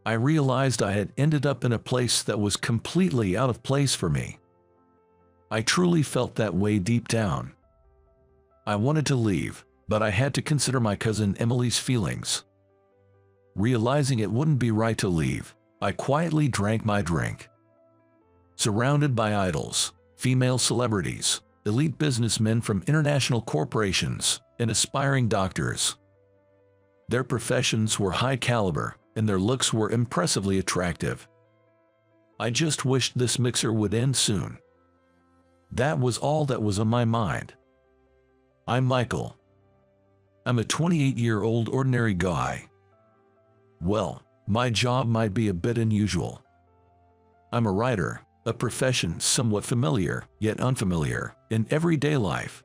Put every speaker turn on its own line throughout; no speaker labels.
I realized I had ended up in a place that was completely out of place for me. I truly felt that way deep down. I wanted to leave, but I had to consider my cousin Emily's feelings. Realizing it wouldn't be right to leave, I quietly drank my drink. Surrounded by idols, female celebrities, elite businessmen from international corporations, and aspiring doctors. Their professions were high caliber, and their looks were impressively attractive. I just wished this mixer would end soon. That was all that was on my mind. I'm Michael. I'm a 28-year-old ordinary guy. Well, my job might be a bit unusual. I'm a writer, a profession somewhat familiar, yet unfamiliar, in everyday life.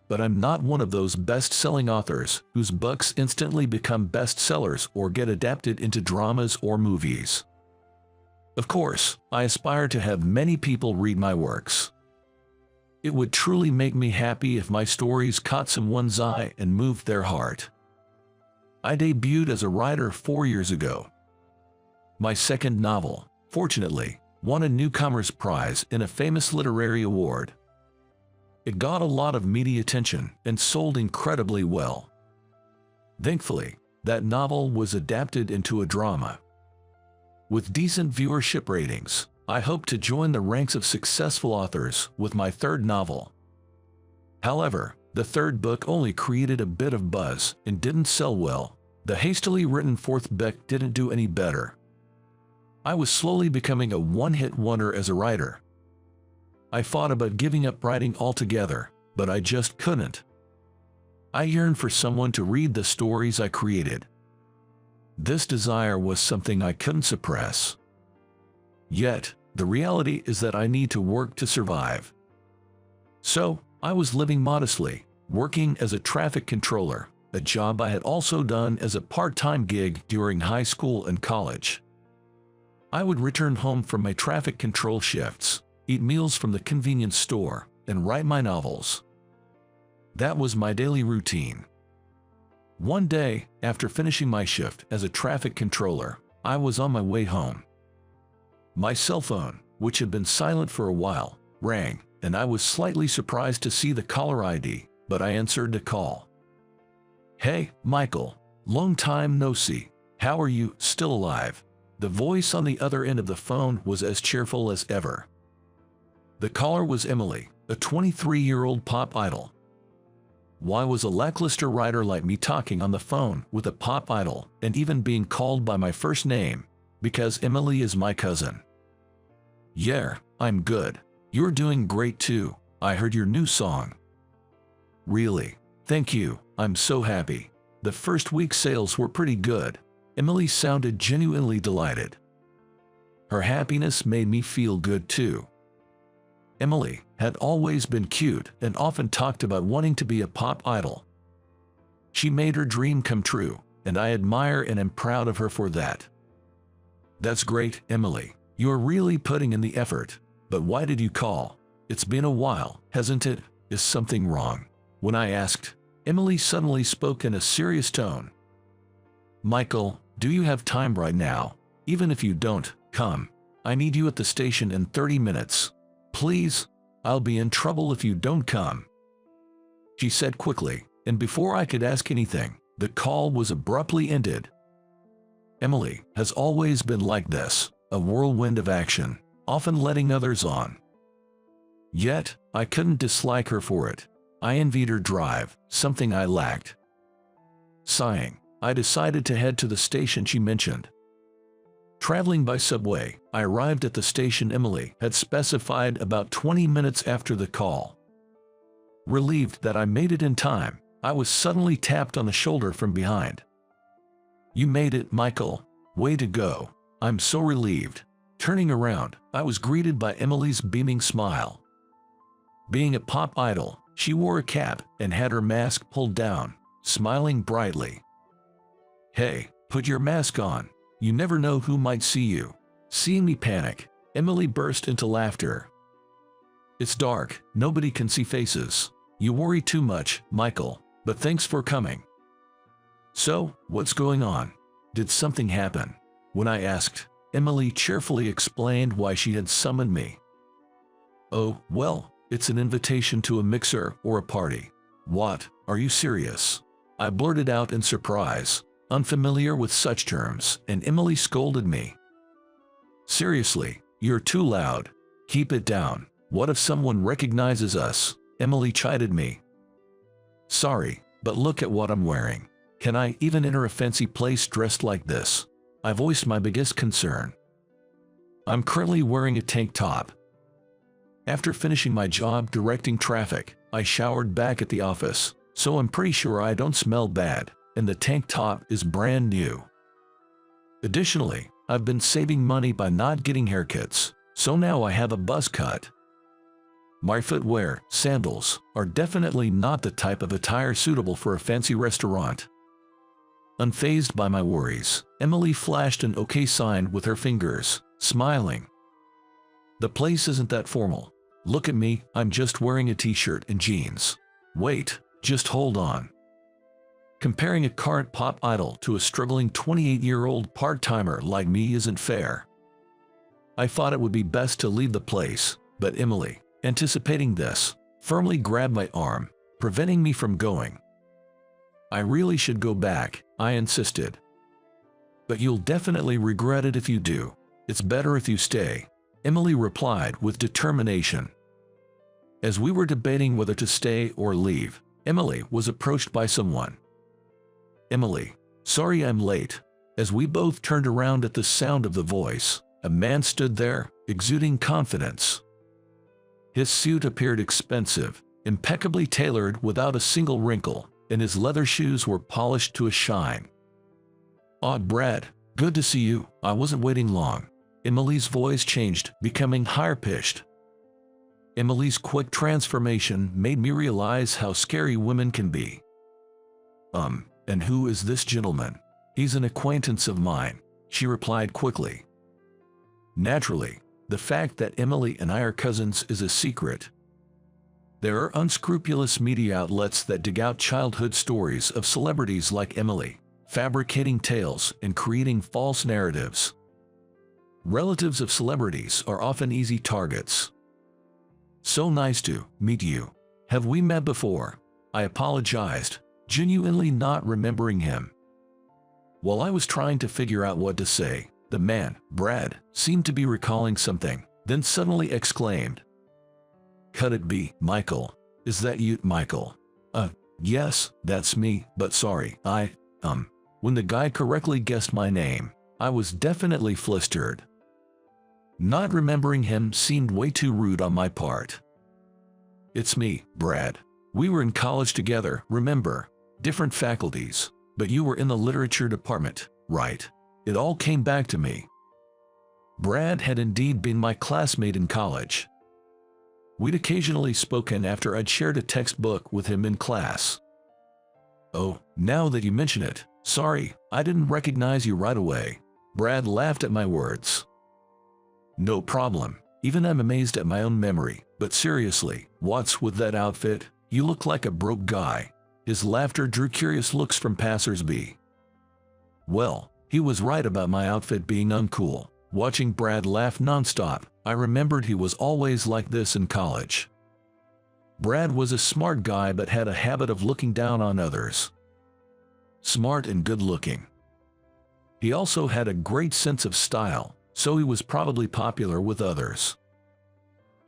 But I'm not one of those best-selling authors whose books instantly become bestsellers or get adapted into dramas or movies. Of course, I aspire to have many people read my works. It would truly make me happy if my stories caught someone's eye and moved their heart. I debuted as a writer 4 years ago. My second novel, fortunately, won a Newcomer's Prize in a famous literary award. It got a lot of media attention and sold incredibly well. Thankfully, that novel was adapted into a drama. With decent viewership ratings, I hope to join the ranks of successful authors with my third novel. However, the third book only created a bit of buzz and didn't sell well. The hastily written fourth book didn't do any better. I was slowly becoming a one-hit wonder as a writer. I thought about giving up writing altogether, but I just couldn't. I yearned for someone to read the stories I created. This desire was something I couldn't suppress. Yet, the reality is that I need to work to survive. So, I was living modestly, working as a traffic controller, a job I had also done as a part-time gig during high school and college. I would return home from my traffic control shifts, eat meals from the convenience store, and write my novels. That was my daily routine. One day, after finishing my shift as a traffic controller, I was on my way home. My cell phone, which had been silent for a while, rang, and I was slightly surprised to see the caller ID, but I answered the call. "Hey, Michael, long time no see. How are you, still alive?" The voice on the other end of the phone was as cheerful as ever. The caller was Emily, a 23-year-old pop idol. Why was a lackluster writer like me talking on the phone with a pop idol and even being called by my first name? Because Emily is my cousin. "Yeah, I'm good. You're doing great too. I heard your new song." "Really? Thank you. I'm so happy. The first week sales were pretty good." Emily sounded genuinely delighted. Her happiness made me feel good too. Emily had always been cute and often talked about wanting to be a pop idol. She made her dream come true, and I admire and am proud of her for that. "That's great, Emily. You're really putting in the effort. But why did you call? It's been a while, hasn't it? Is something wrong?" When I asked, Emily suddenly spoke in a serious tone. "Michael, do you have time right now? Even if you don't, come. I need you at the station in 30 minutes. Please, I'll be in trouble if you don't come," she said quickly, and before I could ask anything, the call was abruptly ended. Emily has always been like this, a whirlwind of action, often letting others on. Yet, I couldn't dislike her for it. I envied her drive, something I lacked. Sighing, I decided to head to the station she mentioned. Traveling by subway, I arrived at the station Emily had specified about 20 minutes after the call. Relieved that I made it in time, I was suddenly tapped on the shoulder from behind. "You made it, Michael. Way to go. I'm so relieved." Turning around, I was greeted by Emily's beaming smile. Being a pop idol, she wore a cap and had her mask pulled down, smiling brightly. "Hey, put your mask on. You never know who might see you." Seeing me panic, Emily burst into laughter. "It's dark, nobody can see faces. You worry too much, Michael, but thanks for coming." "So, what's going on? Did something happen? When I asked, Emily cheerfully explained why she had summoned me. "Oh, well, it's an invitation to a mixer or a party." "What? Are you serious?" I blurted out in surprise, unfamiliar with such terms, and Emily scolded me. "Seriously, you're too loud. Keep it down. What if someone recognizes us?" Emily chided me. "Sorry, but look at what I'm wearing. Can I even enter a fancy place dressed like this?" I voiced my biggest concern. "I'm currently wearing a tank top." After finishing my job directing traffic, I showered back at the office, so I'm pretty sure I don't smell bad, and the tank top is brand new. Additionally, I've been saving money by not getting haircuts, so now I have a buzz cut. My footwear, sandals, are definitely not the type of attire suitable for a fancy restaurant. Unfazed by my worries, Emily flashed an okay sign with her fingers, smiling. "The place isn't that formal. Look at me, I'm just wearing a t-shirt and jeans." "Wait, just hold on." Comparing a current pop idol to a struggling 28-year-old part-timer like me isn't fair. I thought it would be best to leave the place, but Emily, anticipating this, firmly grabbed my arm, preventing me from going. "I really should go back," I insisted. "But you'll definitely regret it if you do. It's better if you stay," Emily replied with determination. As we were debating whether to stay or leave, Emily was approached by someone. "Emily, sorry I'm late." As we both turned around at the sound of the voice, a man stood there, exuding confidence. His suit appeared expensive, impeccably tailored without a single wrinkle, and his leather shoes were polished to a shine. "Odd Brad, good to see you. I wasn't waiting long." Emily's voice changed, becoming higher-pitched. Emily's quick transformation made me realize how scary women can be. And who is this gentleman?" "He's an acquaintance of mine," she replied quickly. Naturally, the fact that Emily and I are cousins is a secret. There are unscrupulous media outlets that dig out childhood stories of celebrities like Emily, fabricating tales and creating false narratives. Relatives of celebrities are often easy targets. "So nice to meet you. Have we met before?" I apologized, genuinely not remembering him. While I was trying to figure out what to say, the man, Brad, seemed to be recalling something, then suddenly exclaimed, "Could it be Michael? Is that you, Michael?" Yes, that's me, but sorry, When the guy correctly guessed my name, I was definitely flustered. Not remembering him seemed way too rude on my part. "It's me, Brad. We were in college together, remember? Different faculties, but you were in the literature department, right?" It all came back to me. Brad had indeed been my classmate in college. We'd occasionally spoken after I'd shared a textbook with him in class. "Oh, now that you mention it, sorry, I didn't recognize you right away." Brad laughed at my words. "No problem. Even I'm amazed at my own memory, but seriously, what's with that outfit? You look like a broke guy." His laughter drew curious looks from passers-by. Well, he was right about my outfit being uncool. Watching Brad laugh nonstop, I remembered he was always like this in college. Brad was a smart guy but had a habit of looking down on others. Smart and good-looking. He also had a great sense of style, so he was probably popular with others.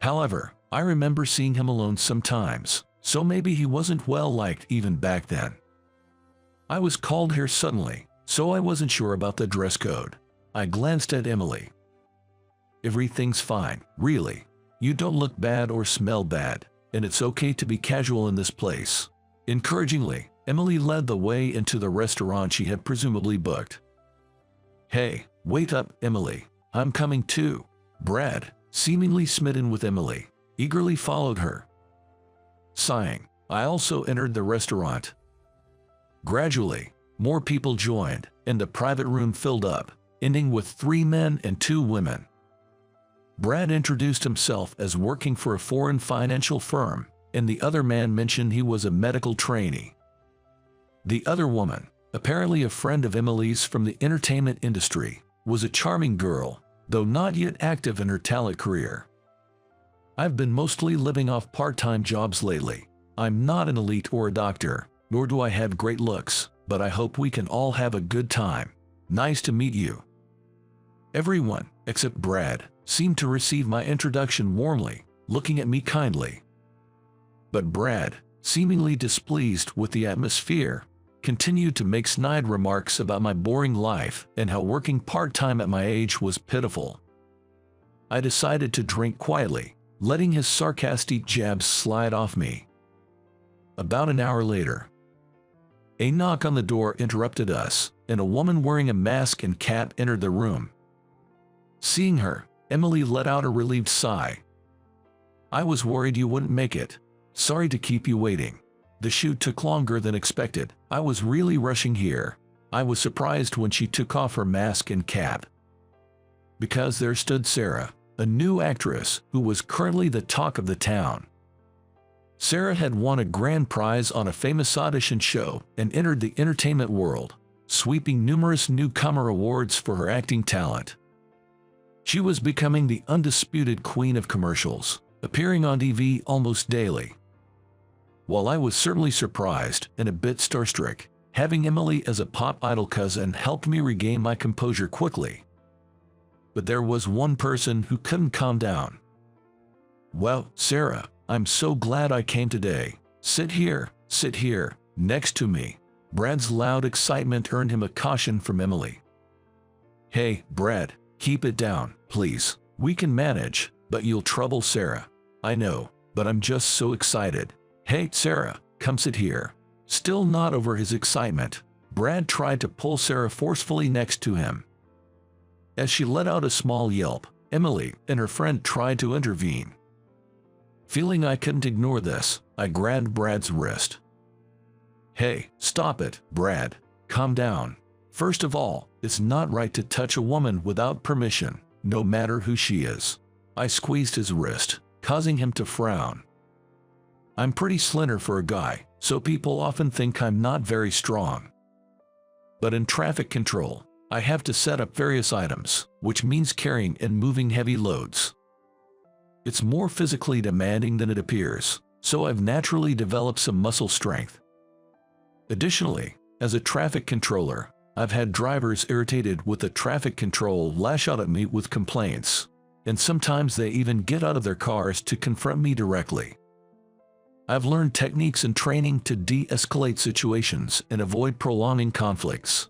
However, I remember seeing him alone sometimes, so maybe he wasn't well-liked even back then. I was called here suddenly, so I wasn't sure about the dress code. I glanced at Emily. "Everything's fine, really. You don't look bad or smell bad, and it's okay to be casual in this place." Encouragingly, Emily led the way into the restaurant she had presumably booked. "Hey, wait up, Emily. I'm coming too." Brad, seemingly smitten with Emily, eagerly followed her. Sighing, I also entered the restaurant. Gradually, more people joined, and the private room filled up, ending with 3 men and 2 women. Brad introduced himself as working for a foreign financial firm, and the other man mentioned he was a medical trainee. The other woman, apparently a friend of Emily's from the entertainment industry, was a charming girl, though not yet active in her talent career. I've been mostly living off part-time jobs lately. I'm not an elite or a doctor, nor do I have great looks, but I hope we can all have a good time. Nice to meet you. Everyone, except Brad, seemed to receive my introduction warmly, looking at me kindly. But Brad, seemingly displeased with the atmosphere, continued to make snide remarks about my boring life and how working part-time at my age was pitiful. I decided to drink quietly, letting his sarcastic jabs slide off me. About an hour later, a knock on the door interrupted us, and a woman wearing a mask and cap entered the room. Seeing her, Emily let out a relieved sigh. "I was worried you wouldn't make it. Sorry to keep you waiting. The shoot took longer than expected. I was really rushing here." I was surprised when she took off her mask and cap, because there stood Sarah, a new actress who was currently the talk of the town. Sarah had won a grand prize on a famous audition show and entered the entertainment world, sweeping numerous newcomer awards for her acting talent. She was becoming the undisputed queen of commercials, appearing on TV almost daily. While I was certainly surprised and a bit starstruck, having Emily as a pop idol cousin helped me regain my composure quickly. But there was one person who couldn't calm down. "Well, Sarah, I'm so glad I came today. Sit here, next to me." Brad's loud excitement earned him a caution from Emily. "Hey, Brad, keep it down, please. We can manage, but you'll trouble Sarah. I know, but I'm just so excited. Hey, Sarah, come sit here." Still not over his excitement, Brad tried to pull Sarah forcefully next to him. As she let out a small yelp, Emily and her friend tried to intervene. Feeling I couldn't ignore this, I grabbed Brad's wrist. "Hey, stop it, Brad. Calm down. First of all, it's not right to touch a woman without permission, no matter who she is." I squeezed his wrist, causing him to frown. I'm pretty slender for a guy, so people often think I'm not very strong. But in traffic control, I have to set up various items, which means carrying and moving heavy loads. It's more physically demanding than it appears, so I've naturally developed some muscle strength. Additionally, as a traffic controller, I've had drivers irritated with the traffic control lash out at me with complaints, and sometimes they even get out of their cars to confront me directly. I've learned techniques and training to de-escalate situations and avoid prolonging conflicts.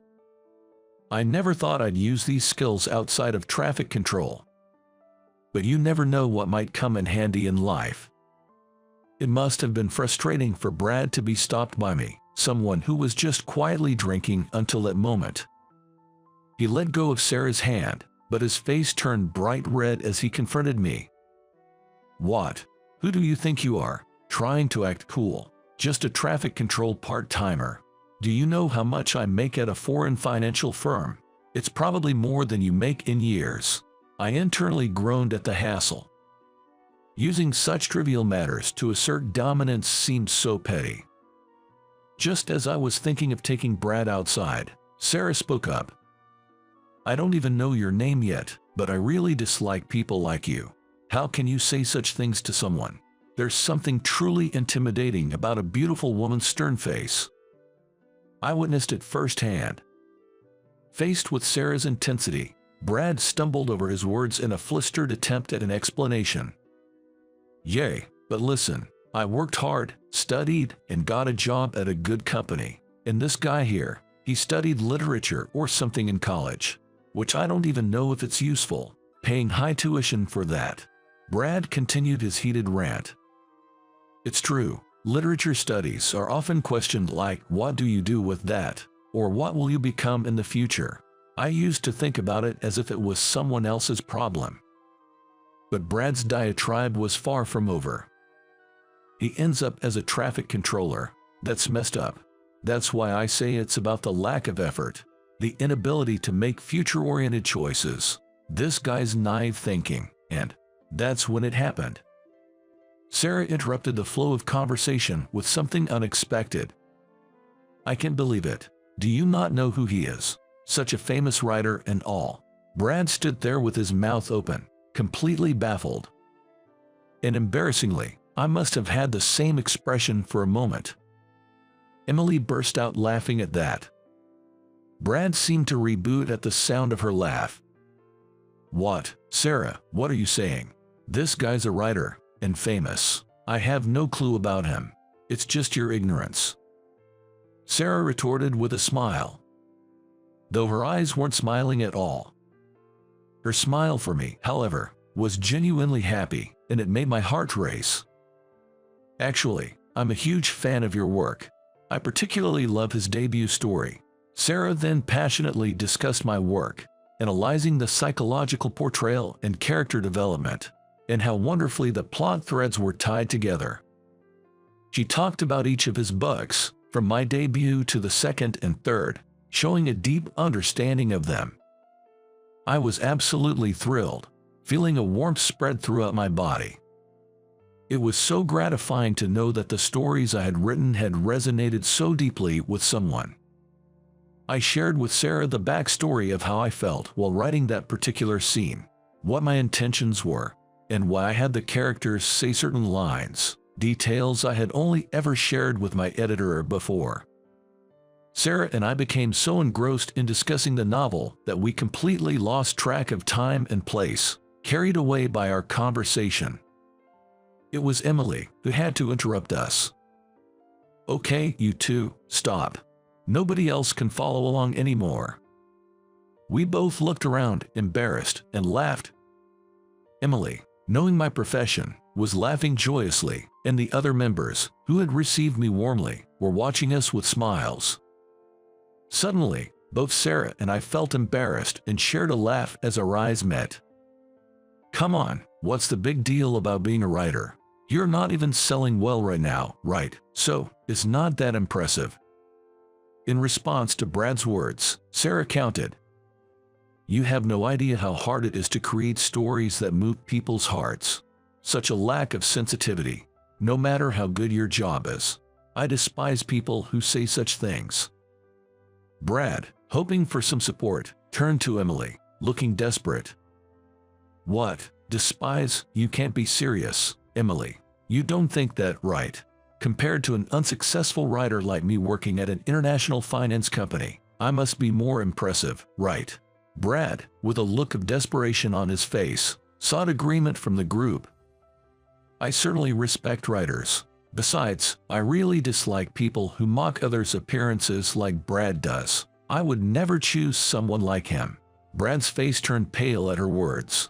I never thought I'd use these skills outside of traffic control. But you never know what might come in handy in life. It must have been frustrating for Brad to be stopped by me, someone who was just quietly drinking until that moment. He let go of Sarah's hand, but his face turned bright red as he confronted me. "What? Who do you think you are? Trying to act cool? Just a traffic control part-timer. Do you know how much I make at a foreign financial firm? It's probably more than you make in years." I internally groaned at the hassle. Using such trivial matters to assert dominance seemed so petty. Just as I was thinking of taking Brad outside, Sarah spoke up. "I don't even know your name yet, but I really dislike people like you. How can you say such things to someone? There's something truly intimidating about a beautiful woman's stern face." I witnessed it firsthand. Faced with Sarah's intensity, Brad stumbled over his words in a flustered attempt at an explanation. "Yay, but listen, I worked hard, studied, and got a job at a good company. And this guy here, he studied literature or something in college, which I don't even know if it's useful, paying high tuition for that." Brad continued his heated rant. "It's true, literature studies are often questioned like, what do you do with that? Or what will you become in the future? I used to think about it as if it was someone else's problem." But Brad's diatribe was far from over. "He ends up as a traffic controller. That's messed up. That's why I say it's about the lack of effort, the inability to make future-oriented choices. This guy's naive thinking, and that's when it happened." Sarah interrupted the flow of conversation with something unexpected. "I can't believe it. Do you not know who he is? Such a famous writer and all." Brad stood there with his mouth open, completely baffled. And embarrassingly, I must have had the same expression for a moment. Emily burst out laughing at that. Brad seemed to reboot at the sound of her laugh. "What, Sarah, what are you saying? This guy's a writer, and famous. I have no clue about him. It's just your ignorance," Sarah retorted with a smile, though her eyes weren't smiling at all. Her smile for me, however, was genuinely happy, and it made my heart race. "Actually, I'm a huge fan of your work. I particularly love his debut story." Sarah then passionately discussed my work, analyzing the psychological portrayal and character development, and how wonderfully the plot threads were tied together. She talked about each of his books, from my debut to the second and third, showing a deep understanding of them. I was absolutely thrilled, feeling a warmth spread throughout my body. It was so gratifying to know that the stories I had written had resonated so deeply with someone. I shared with Sarah the backstory of how I felt while writing that particular scene, what my intentions were, and why I had the characters say certain lines, details I had only ever shared with my editor before. Sarah and I became so engrossed in discussing the novel that we completely lost track of time and place, carried away by our conversation. It was Emily who had to interrupt us. "Okay, you two, stop. Nobody else can follow along anymore." We both looked around, embarrassed, and laughed. Emily, knowing my profession, was laughing joyously, and the other members, who had received me warmly, were watching us with smiles. Suddenly, both Sarah and I felt embarrassed and shared a laugh as our eyes met. "Come on, what's the big deal about being a writer? You're not even selling well right now, right? So, it's not that impressive." In response to Brad's words, Sarah countered, "You have no idea how hard it is to create stories that move people's hearts. Such a lack of sensitivity, no matter how good your job is. I despise people who say such things." Brad, hoping for some support, turned to Emily, looking desperate. "What? Despise? You can't be serious, Emily. You don't think that, right? Compared to an unsuccessful writer like me working at an international finance company, I must be more impressive, right?" Brad, with a look of desperation on his face, sought agreement from the group. "I certainly respect writers. Besides, I really dislike people who mock others' appearances like Brad does. I would never choose someone like him." Brad's face turned pale at her words.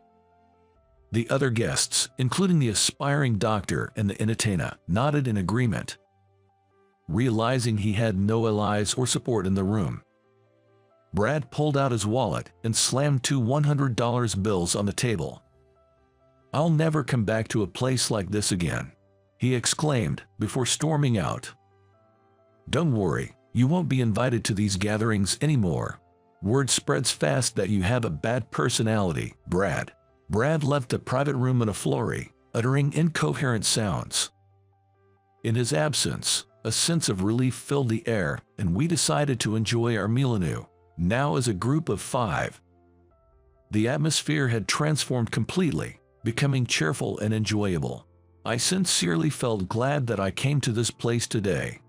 The other guests, including the aspiring doctor and the entertainer, nodded in agreement, realizing he had no allies or support in the room. Brad pulled out his wallet and slammed 2 $100 bills on the table. "I'll never come back to a place like this again," he exclaimed before storming out. "Don't worry, you won't be invited to these gatherings anymore. Word spreads fast that you have a bad personality, Brad." Brad left the private room in a flurry, uttering incoherent sounds. In his absence, a sense of relief filled the air, and we decided to enjoy our meal anew, now as a group of 5. The atmosphere had transformed completely, becoming cheerful and enjoyable. I sincerely felt glad that I came to this place today.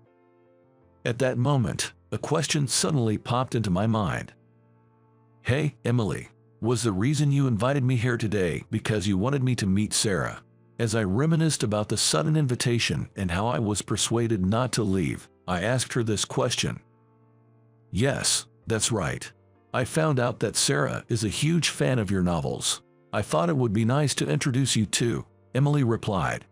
At that moment, a question suddenly popped into my mind. "Hey, Emily. Was the reason you invited me here today because you wanted me to meet Sarah?" As I reminisced about the sudden invitation and how I was persuaded not to leave, I asked her this question. "Yes, that's right. I found out that Sarah is a huge fan of your novels. I thought it would be nice to introduce you to," Emily replied.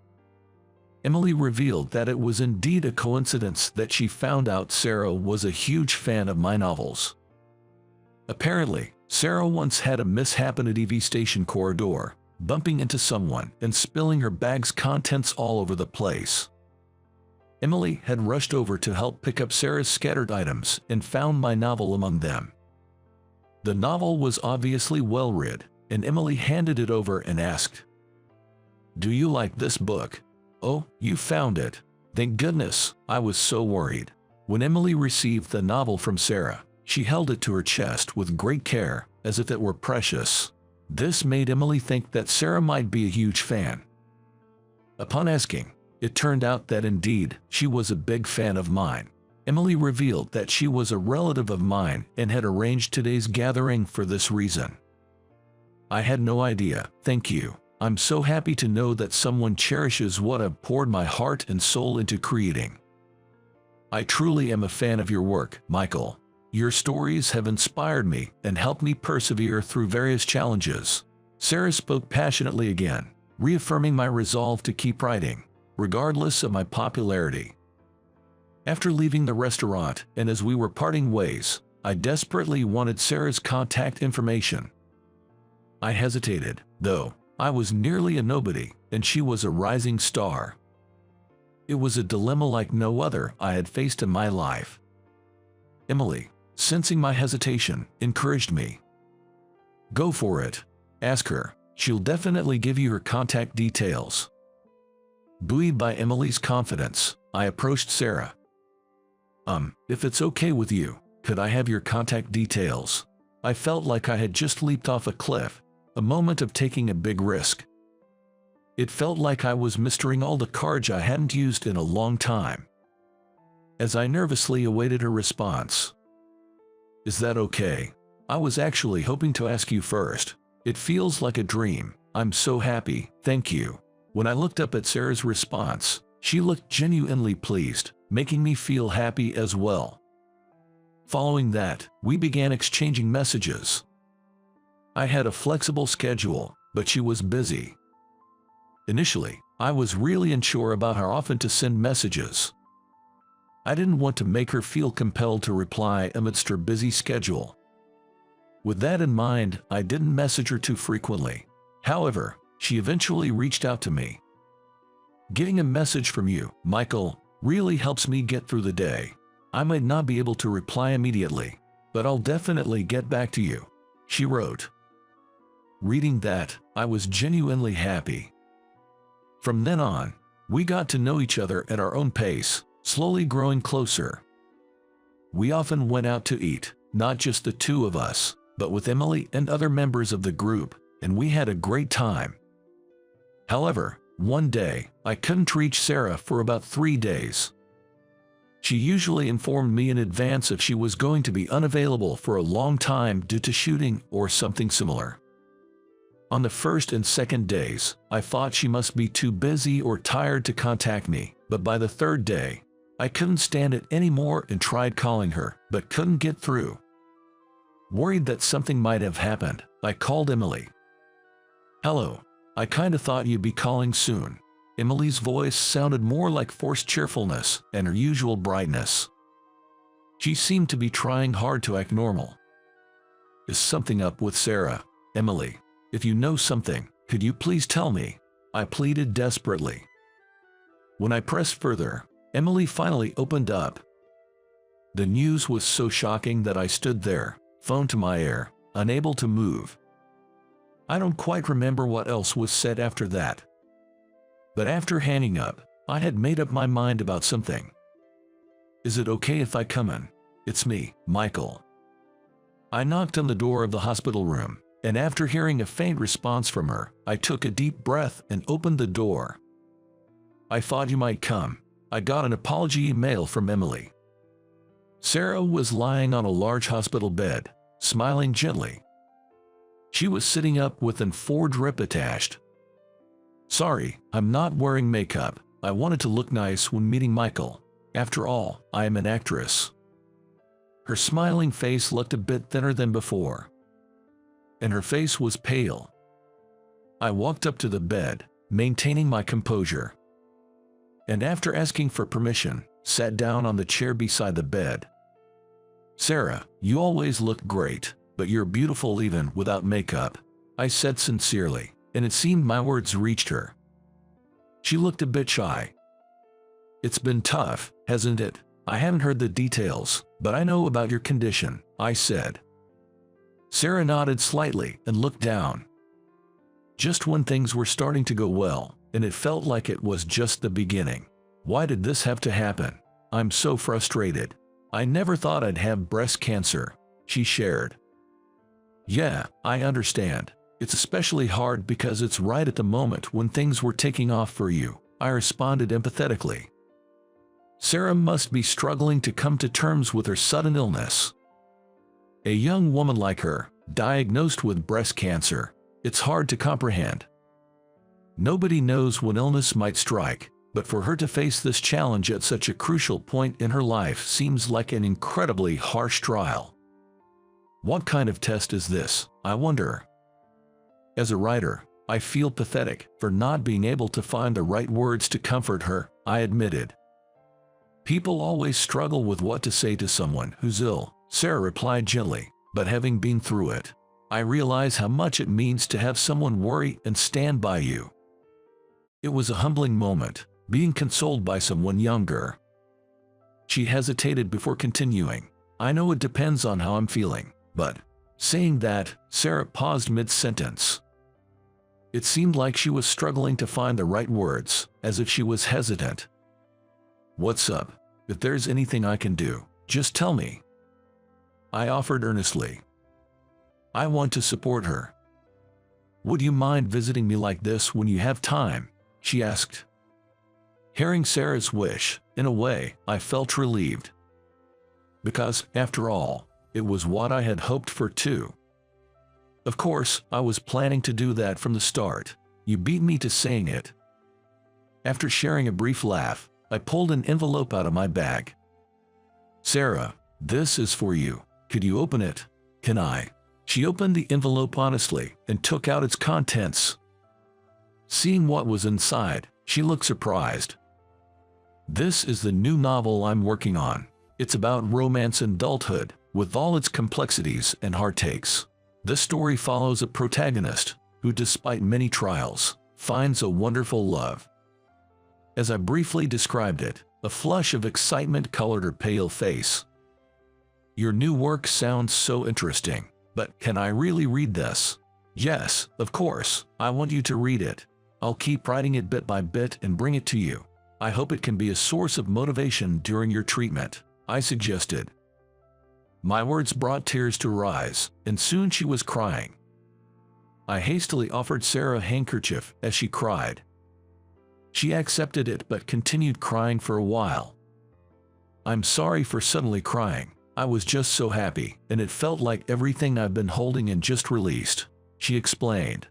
Emily revealed that it was indeed a coincidence that she found out Sarah was a huge fan of my novels. Apparently, Sarah once had a mishap in a TV station corridor, bumping into someone and spilling her bag's contents all over the place. Emily had rushed over to help pick up Sarah's scattered items and found my novel among them. The novel was obviously well read, and Emily handed it over and asked, "Do you like this book?" "Oh, you found it. Thank goodness, I was so worried." When Emily received the novel from Sarah, she held it to her chest with great care, as if it were precious. This made Emily think that Sarah might be a huge fan. Upon asking, it turned out that indeed, she was a big fan of mine. Emily revealed that she was a relative of mine and had arranged today's gathering for this reason. I had no idea. Thank you. I'm so happy to know that someone cherishes what I've poured my heart and soul into creating. I truly am a fan of your work, Michael. Your stories have inspired me and helped me persevere through various challenges. Sarah spoke passionately again, reaffirming my resolve to keep writing, regardless of my popularity. After leaving the restaurant and as we were parting ways, I desperately wanted Sarah's contact information. I hesitated, though. I was nearly a nobody, and she was a rising star. It was a dilemma like no other I had faced in my life. Emily, sensing my hesitation, encouraged me. Go for it. Ask her. She'll definitely give you her contact details. Buoyed by Emily's confidence, I approached Sarah. If it's okay with you, could I have your contact details? I felt like I had just leaped off a cliff, a moment of taking a big risk. It felt like I was mustering all the courage I hadn't used in a long time. As I nervously awaited her response. Is that okay? I was actually hoping to ask you first. It feels like a dream. I'm so happy, thank you. When I looked up at Sarah's response, she looked genuinely pleased, making me feel happy as well. Following that, we began exchanging messages. I had a flexible schedule, but she was busy. Initially, I was really unsure about how often to send messages. I didn't want to make her feel compelled to reply amidst her busy schedule. With that in mind, I didn't message her too frequently. However, she eventually reached out to me. Getting a message from you, Michael, really helps me get through the day. I might not be able to reply immediately, but I'll definitely get back to you, she wrote. Reading that, I was genuinely happy. From then on, we got to know each other at our own pace, slowly growing closer. We often went out to eat, not just the two of us, but with Emily and other members of the group, and we had a great time. However, one day, I couldn't reach Sarah for about 3 days. She usually informed me in advance if she was going to be unavailable for a long time due to shooting or something similar. On the first and second days, I thought she must be too busy or tired to contact me, but by the third day, I couldn't stand it anymore and tried calling her, but couldn't get through. Worried that something might have happened, I called Emily. Hello, I kinda thought you'd be calling soon. Emily's voice sounded more like forced cheerfulness and her usual brightness. She seemed to be trying hard to act normal. Is something up with Sarah? Emily, if you know something, could you please tell me? I pleaded desperately. When I pressed further, Emily finally opened up. The news was so shocking that I stood there, phone to my ear, unable to move. I don't quite remember what else was said after that. But after hanging up, I had made up my mind about something. Is it okay if I come in? It's me, Michael. I knocked on the door of the hospital room, and after hearing a faint response from her, I took a deep breath and opened the door. I thought you might come. I got an apology email from Emily. Sarah was lying on a large hospital bed, smiling gently. She was sitting up with an 4 drip attached. Sorry, I'm not wearing makeup. I wanted to look nice when meeting Michael. After all, I am an actress. Her smiling face looked a bit thinner than before, and her face was pale. I walked up to the bed, maintaining my composure, and after asking for permission, sat down on the chair beside the bed. Sarah, you always look great, but you're beautiful even without makeup, I said sincerely, and it seemed my words reached her. She looked a bit shy. It's been tough, hasn't it? I haven't heard the details, but I know about your condition, I said. Sarah nodded slightly and looked down. Just when things were starting to go well, and it felt like it was just the beginning. Why did this have to happen? I'm so frustrated. I never thought I'd have breast cancer, she shared. Yeah, I understand. It's especially hard because it's right at the moment when things were taking off for you, I responded empathetically. Sarah must be struggling to come to terms with her sudden illness. A young woman like her, diagnosed with breast cancer, it's hard to comprehend. Nobody knows when illness might strike, but for her to face this challenge at such a crucial point in her life seems like an incredibly harsh trial. What kind of test is this, I wonder? As a writer, I feel pathetic for not being able to find the right words to comfort her, I admitted. People always struggle with what to say to someone who's ill, Sarah replied gently, but having been through it, I realize how much it means to have someone worry and stand by you. It was a humbling moment, being consoled by someone younger. She hesitated before continuing. I know it depends on how I'm feeling, but, saying that, Sarah paused mid-sentence. It seemed like she was struggling to find the right words, as if she was hesitant. What's up? If there's anything I can do, just tell me, I offered earnestly. I want to support her. Would you mind visiting me like this when you have time? She asked. Hearing Sarah's wish, in a way, I felt relieved. Because, after all, it was what I had hoped for too. Of course, I was planning to do that from the start. You beat me to saying it. After sharing a brief laugh, I pulled an envelope out of my bag. Sarah, this is for you. Could you open it? Can I? She opened the envelope honestly and took out its contents. Seeing what was inside, she looked surprised. This is the new novel I'm working on. It's about romance and adulthood, with all its complexities and heartaches. This story follows a protagonist who, despite many trials, finds a wonderful love. As I briefly described it, a flush of excitement colored her pale face. Your new work sounds so interesting, but can I really read this? Yes, of course, I want you to read it. I'll keep writing it bit by bit and bring it to you. I hope it can be a source of motivation during your treatment, I suggested. My words brought tears to her eyes, and soon she was crying. I hastily offered Sarah a handkerchief as she cried. She accepted it but continued crying for a while. I'm sorry for suddenly crying. I was just so happy, and it felt like everything I've been holding and just released, she explained.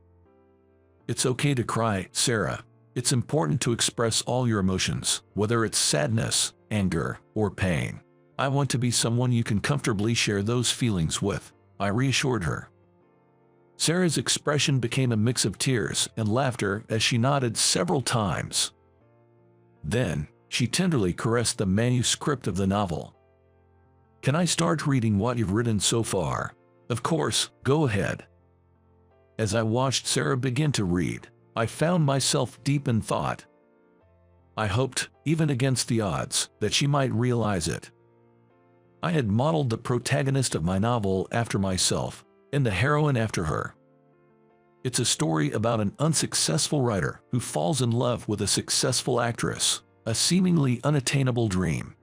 It's okay to cry, Sarah. It's important to express all your emotions, whether it's sadness, anger, or pain. I want to be someone you can comfortably share those feelings with, I reassured her. Sarah's expression became a mix of tears and laughter as she nodded several times. Then, she tenderly caressed the manuscript of the novel. Can I start reading what you've written so far? Of course, go ahead. As I watched Sarah begin to read, I found myself deep in thought. I hoped, even against the odds, that she might realize it. I had modeled the protagonist of my novel after myself, and the heroine after her. It's a story about an unsuccessful writer who falls in love with a successful actress, a seemingly unattainable dream.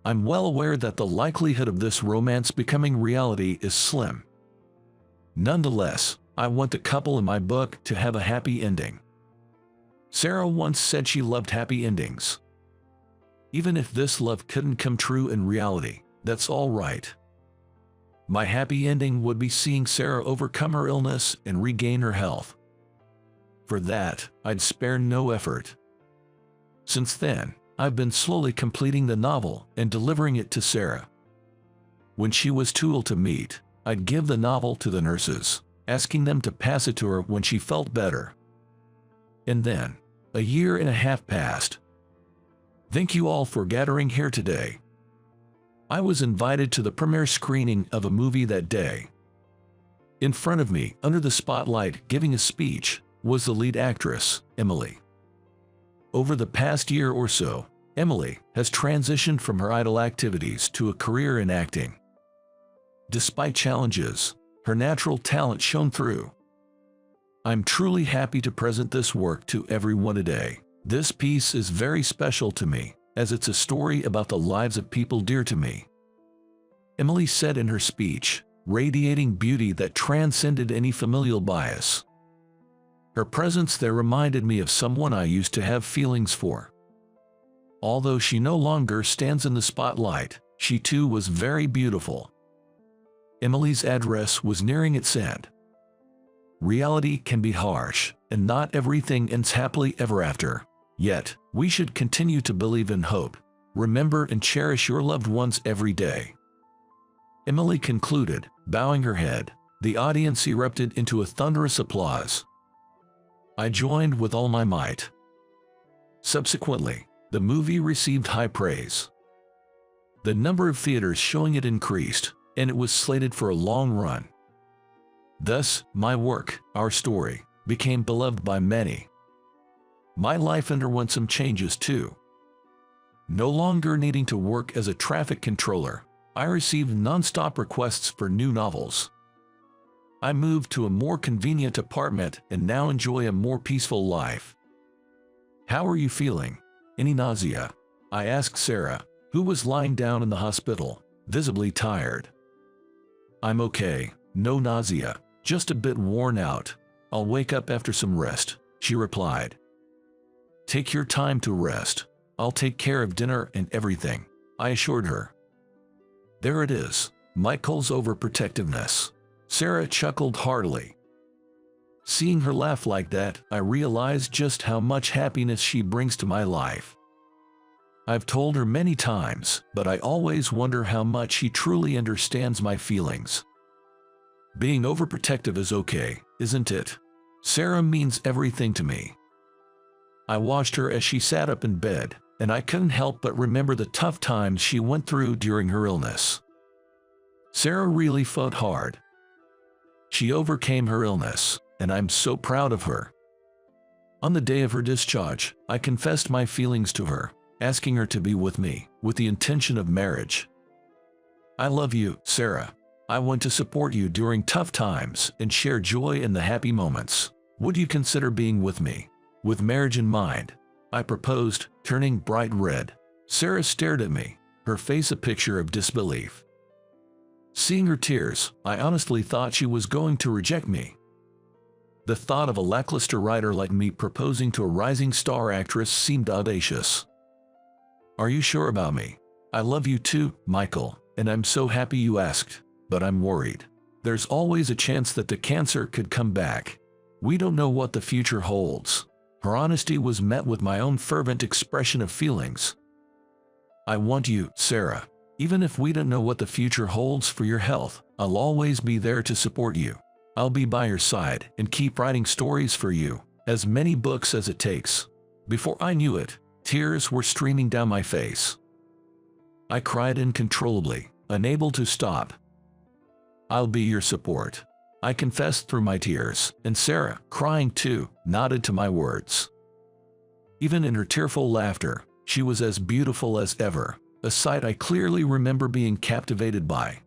I'm well aware that the likelihood of this romance becoming reality is slim. Nonetheless, I want the couple in my book to have a happy ending. Sarah once said she loved happy endings. Even if this love couldn't come true in reality, that's all right. My happy ending would be seeing Sarah overcome her illness and regain her health. For that, I'd spare no effort. Since then, I've been slowly completing the novel and delivering it to Sarah. When she was too ill to meet, I'd give the novel to the nurses, asking them to pass it to her when she felt better. And then, a year and a half passed. Thank you all for gathering here today. I was invited to the premiere screening of a movie that day. In front of me, under the spotlight, giving a speech, was the lead actress, Emily. Over the past year or so, Emily has transitioned from her idol activities to a career in acting. Despite challenges, her natural talent shone through. I'm truly happy to present this work to everyone today. This piece is very special to me, as it's a story about the lives of people dear to me. Emily said in her speech, radiating beauty that transcended any familial bias. Her presence there reminded me of someone I used to have feelings for. Although she no longer stands in the spotlight, she too was very beautiful. Emily's address was nearing its end. Reality can be harsh, and not everything ends happily ever after. Yet, we should continue to believe in hope. Remember and cherish your loved ones every day. Emily concluded, bowing her head. The audience erupted into a thunderous applause. I joined with all my might. Subsequently, the movie received high praise. The number of theaters showing it increased, and it was slated for a long run. Thus, my work, our story, became beloved by many. My life underwent some changes too. No longer needing to work as a traffic controller, I received non-stop requests for new novels. I moved to a more convenient apartment and now enjoy a more peaceful life. How are you feeling? Any nausea? I asked Sarah, who was lying down in the hospital, visibly tired. I'm okay, no nausea, just a bit worn out. I'll wake up after some rest, she replied. Take your time to rest. I'll take care of dinner and everything, I assured her. There it is, Michael's overprotectiveness. Sarah chuckled heartily. Seeing her laugh like that, I realized just how much happiness she brings to my life. I've told her many times, but I always wonder how much she truly understands my feelings. Being overprotective is okay, isn't it? Sarah means everything to me. I watched her as she sat up in bed, and I couldn't help but remember the tough times she went through during her illness. Sarah really fought hard. She overcame her illness, and I'm so proud of her. On the day of her discharge, I confessed my feelings to her, asking her to be with me, with the intention of marriage. I love you, Sarah. I want to support you during tough times and share joy in the happy moments. Would you consider being with me? With marriage in mind, I proposed, turning bright red. Sarah stared at me, her face a picture of disbelief. Seeing her tears, I honestly thought she was going to reject me. The thought of a lackluster writer like me proposing to a rising star actress seemed audacious. Are you sure about me? I love you too, Michael, and I'm so happy you asked, but I'm worried. There's always a chance that the cancer could come back. We don't know what the future holds. Her honesty was met with my own fervent expression of feelings. I want you, Sarah. Even if we don't know what the future holds for your health, I'll always be there to support you. I'll be by your side and keep writing stories for you, as many books as it takes. Before I knew it, tears were streaming down my face. I cried uncontrollably, unable to stop. I'll be your support, I confessed through my tears, and Sarah, crying too, nodded to my words. Even in her tearful laughter, she was as beautiful as ever, a sight I clearly remember being captivated by.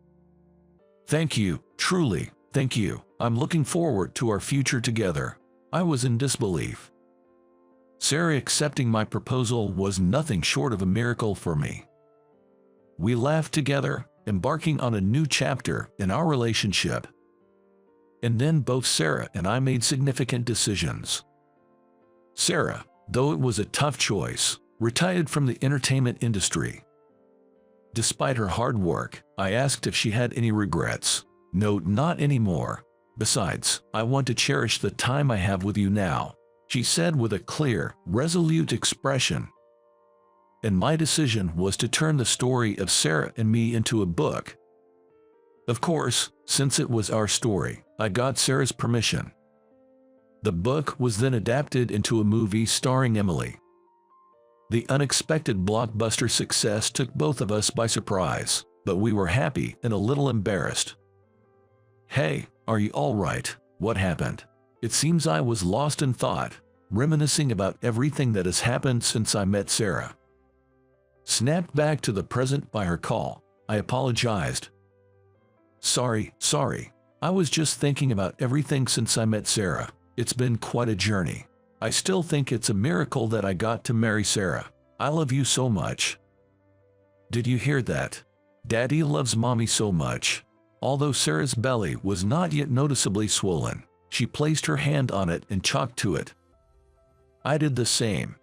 Thank you, truly, thank you. I'm looking forward to our future together. I was in disbelief. Sarah accepting my proposal was nothing short of a miracle for me. We laughed together, embarking on a new chapter in our relationship. And then both Sarah and I made significant decisions. Sarah, though it was a tough choice, retired from the entertainment industry. Despite her hard work, I asked if she had any regrets. No, not anymore. Besides, I want to cherish the time I have with you now, she said with a clear, resolute expression. And my decision was to turn the story of Sarah and me into a book. Of course, since it was our story, I got Sarah's permission. The book was then adapted into a movie starring Emily. The unexpected blockbuster success took both of us by surprise, but we were happy and a little embarrassed. Hey, are you all right? What happened? It seems I was lost in thought, reminiscing about everything that has happened since I met Sarah. Snapped back to the present by her call, I apologized. Sorry. I was just thinking about everything since I met Sarah. It's been quite a journey. I still think it's a miracle that I got to marry Sarah. I love you so much. Did you hear that? Daddy loves mommy so much. Although Sarah's belly was not yet noticeably swollen, she placed her hand on it and chalked to it. I did the same.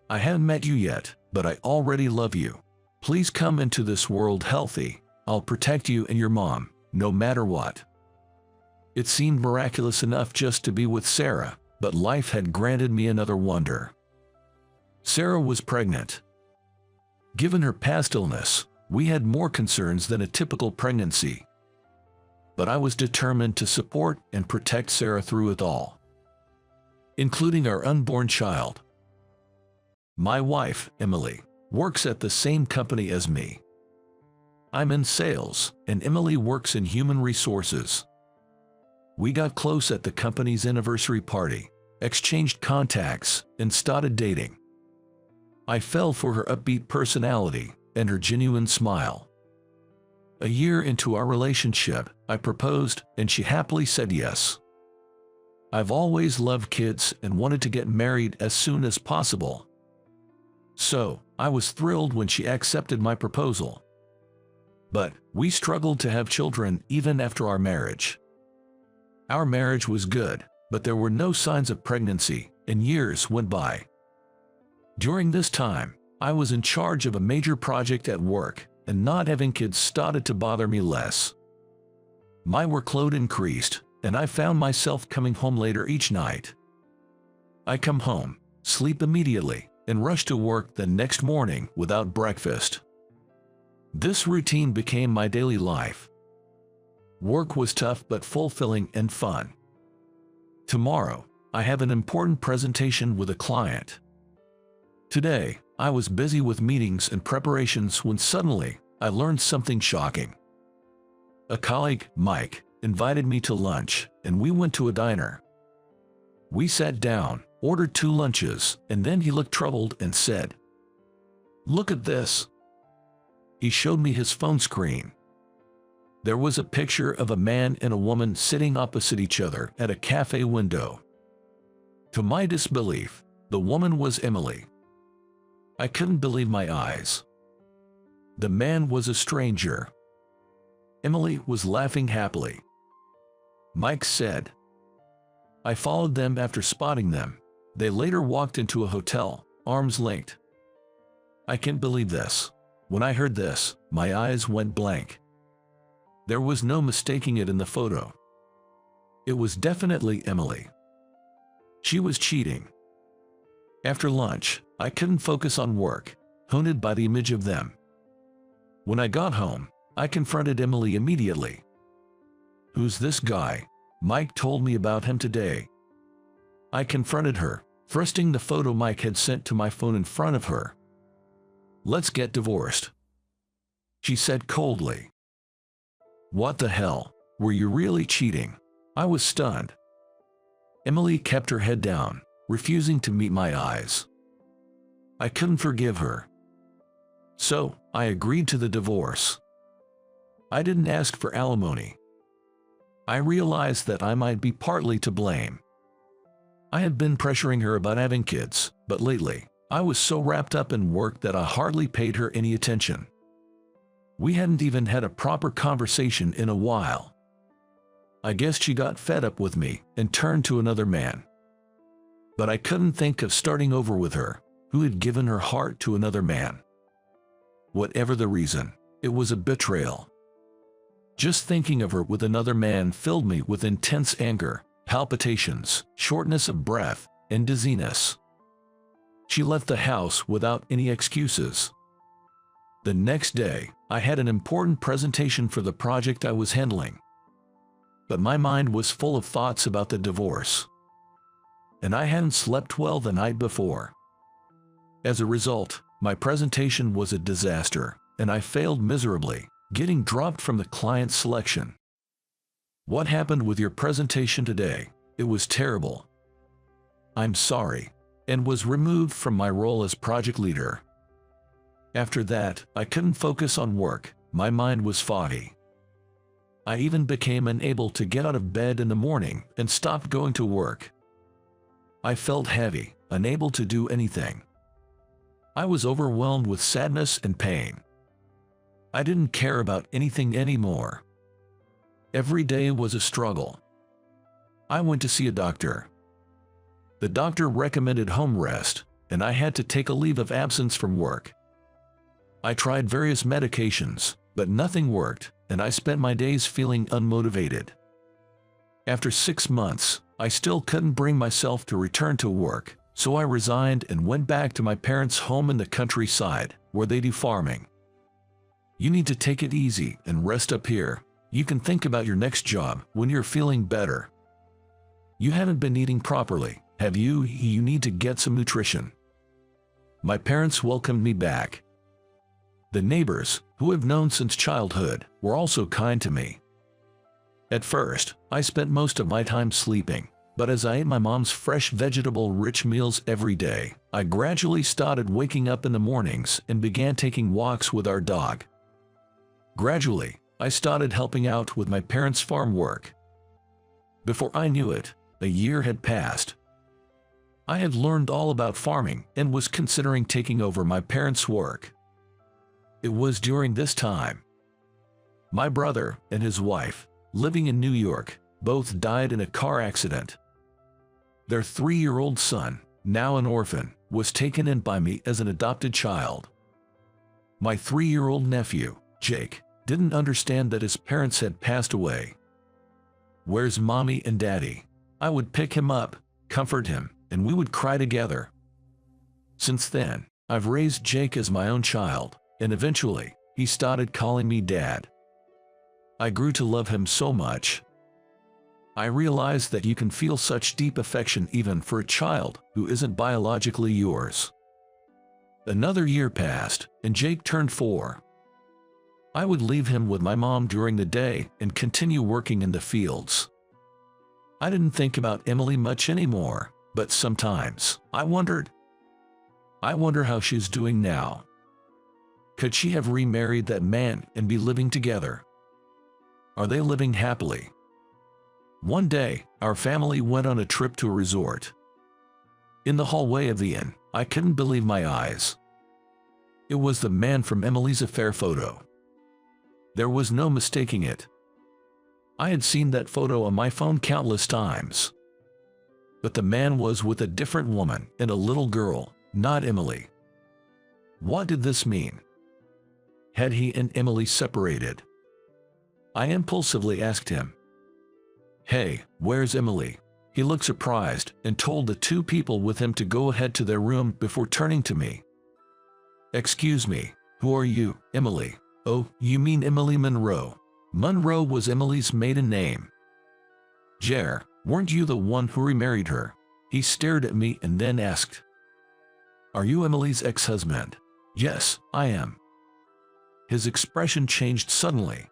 I haven't met you yet, but I already love you. Please come into this world healthy. I'll protect you and your mom, no matter what. It seemed miraculous enough just to be with Sarah, but life had granted me another wonder. Sarah was pregnant. Given her past illness, we had more concerns than a typical pregnancy. But I was determined to support and protect Sarah through it all, including our unborn child. My wife, Emily, works at the same company as me. I'm in sales, and Emily works in human resources. We got close at the company's anniversary party, exchanged contacts, and started dating. I fell for her upbeat personality and her genuine smile. A year into our relationship, I proposed, and she happily said yes. I've always loved kids and wanted to get married as soon as possible. So, I was thrilled when she accepted my proposal. But we struggled to have children even after our marriage. Our marriage was good, but there were no signs of pregnancy, and years went by. During this time, I was in charge of a major project at work, and not having kids started to bother me less. My workload increased, and I found myself coming home later each night. I come home, sleep immediately, and rush to work the next morning without breakfast. This routine became my daily life. Work was tough but fulfilling and fun. Tomorrow, I have an important presentation with a client. Today, I was busy with meetings and preparations when suddenly, I learned something shocking. A colleague, Mike, invited me to lunch, and we went to a diner. We sat down, ordered 2 lunches, and then he looked troubled and said, "Look at this." He showed me his phone screen. There was a picture of a man and a woman sitting opposite each other at a cafe window. To my disbelief, the woman was Emily. I couldn't believe my eyes. The man was a stranger. Emily was laughing happily. Mike said, "I followed them after spotting them. They later walked into a hotel, arms linked." I can't believe this. When I heard this, my eyes went blank. There was no mistaking it in the photo. It was definitely Emily. She was cheating. After lunch, I couldn't focus on work, haunted by the image of them. When I got home, I confronted Emily immediately. "Who's this guy? Mike told me about him today." I confronted her, thrusting the photo Mike had sent to my phone in front of her. "Let's get divorced," she said coldly. "What the hell? Were you really cheating?" I was stunned. Emily kept her head down, refusing to meet my eyes. I couldn't forgive her. So, I agreed to the divorce. I didn't ask for alimony. I realized that I might be partly to blame. I had been pressuring her about having kids, but lately, I was so wrapped up in work that I hardly paid her any attention. We hadn't even had a proper conversation in a while. I guess she got fed up with me and turned to another man. But I couldn't think of starting over with her, who had given her heart to another man. Whatever the reason, it was a betrayal. Just thinking of her with another man filled me with intense anger, palpitations, shortness of breath, and dizziness. She left the house without any excuses. The next day, I had an important presentation for the project I was handling. But my mind was full of thoughts about the divorce. And I hadn't slept well the night before. As a result, my presentation was a disaster, and I failed miserably, getting dropped from the client selection. "What happened with your presentation today? It was terrible." "I'm sorry," and was removed from my role as project leader. After that, I couldn't focus on work. My mind was foggy. I even became unable to get out of bed in the morning and stopped going to work. I felt heavy, unable to do anything. I was overwhelmed with sadness and pain. I didn't care about anything anymore. Every day was a struggle. I went to see a doctor. The doctor recommended home rest, and I had to take a leave of absence from work. I tried various medications, but nothing worked, and I spent my days feeling unmotivated. After 6 months, I still couldn't bring myself to return to work, so I resigned and went back to my parents' home in the countryside, where they do farming. You need to take it easy and rest up here. You can think about your next job when you're feeling better. You haven't been eating properly, have you? You need to get some nutrition. My parents welcomed me back. The neighbors, who I've known since childhood, were also kind to me. At first, I spent most of my time sleeping, but as I ate my mom's fresh vegetable-rich meals every day, I gradually started waking up in the mornings and began taking walks with our dog. Gradually, I started helping out with my parents' farm work. Before I knew it, a year had passed. I had learned all about farming and was considering taking over my parents' work. It was during this time. My brother and his wife, living in New York, both died in a car accident. Their 3-year-old son, now an orphan, was taken in by me as an adopted child. My 3-year-old nephew, Jake, didn't understand that his parents had passed away. "Where's mommy and daddy?" I would pick him up, comfort him, and we would cry together. Since then, I've raised Jake as my own child, and eventually, he started calling me Dad. I grew to love him so much. I realized that you can feel such deep affection even for a child who isn't biologically yours. Another year passed, and Jake turned 4. I would leave him with my mom during the day and continue working in the fields. I didn't think about Emily much anymore, but sometimes I wonder how she's doing now. Could she have remarried that man and be living together? Are they living happily? One day, our family went on a trip to a resort. In the hallway of the inn, I couldn't believe my eyes. It was the man from Emily's affair photo. There was no mistaking it. I had seen that photo on my phone countless times. But the man was with a different woman and a little girl, not Emily. What did this mean? Had he and Emily separated? I impulsively asked him, "Hey, where's Emily?" He looked surprised and told the 2 people with him to go ahead to their room before turning to me. "Excuse me, who are you, Emily?" "Oh, you mean Emily Monroe." Monroe was Emily's maiden name. "Jer, weren't you the one who remarried her?" He stared at me and then asked, "Are you Emily's ex-husband?" "Yes, I am." His expression changed suddenly.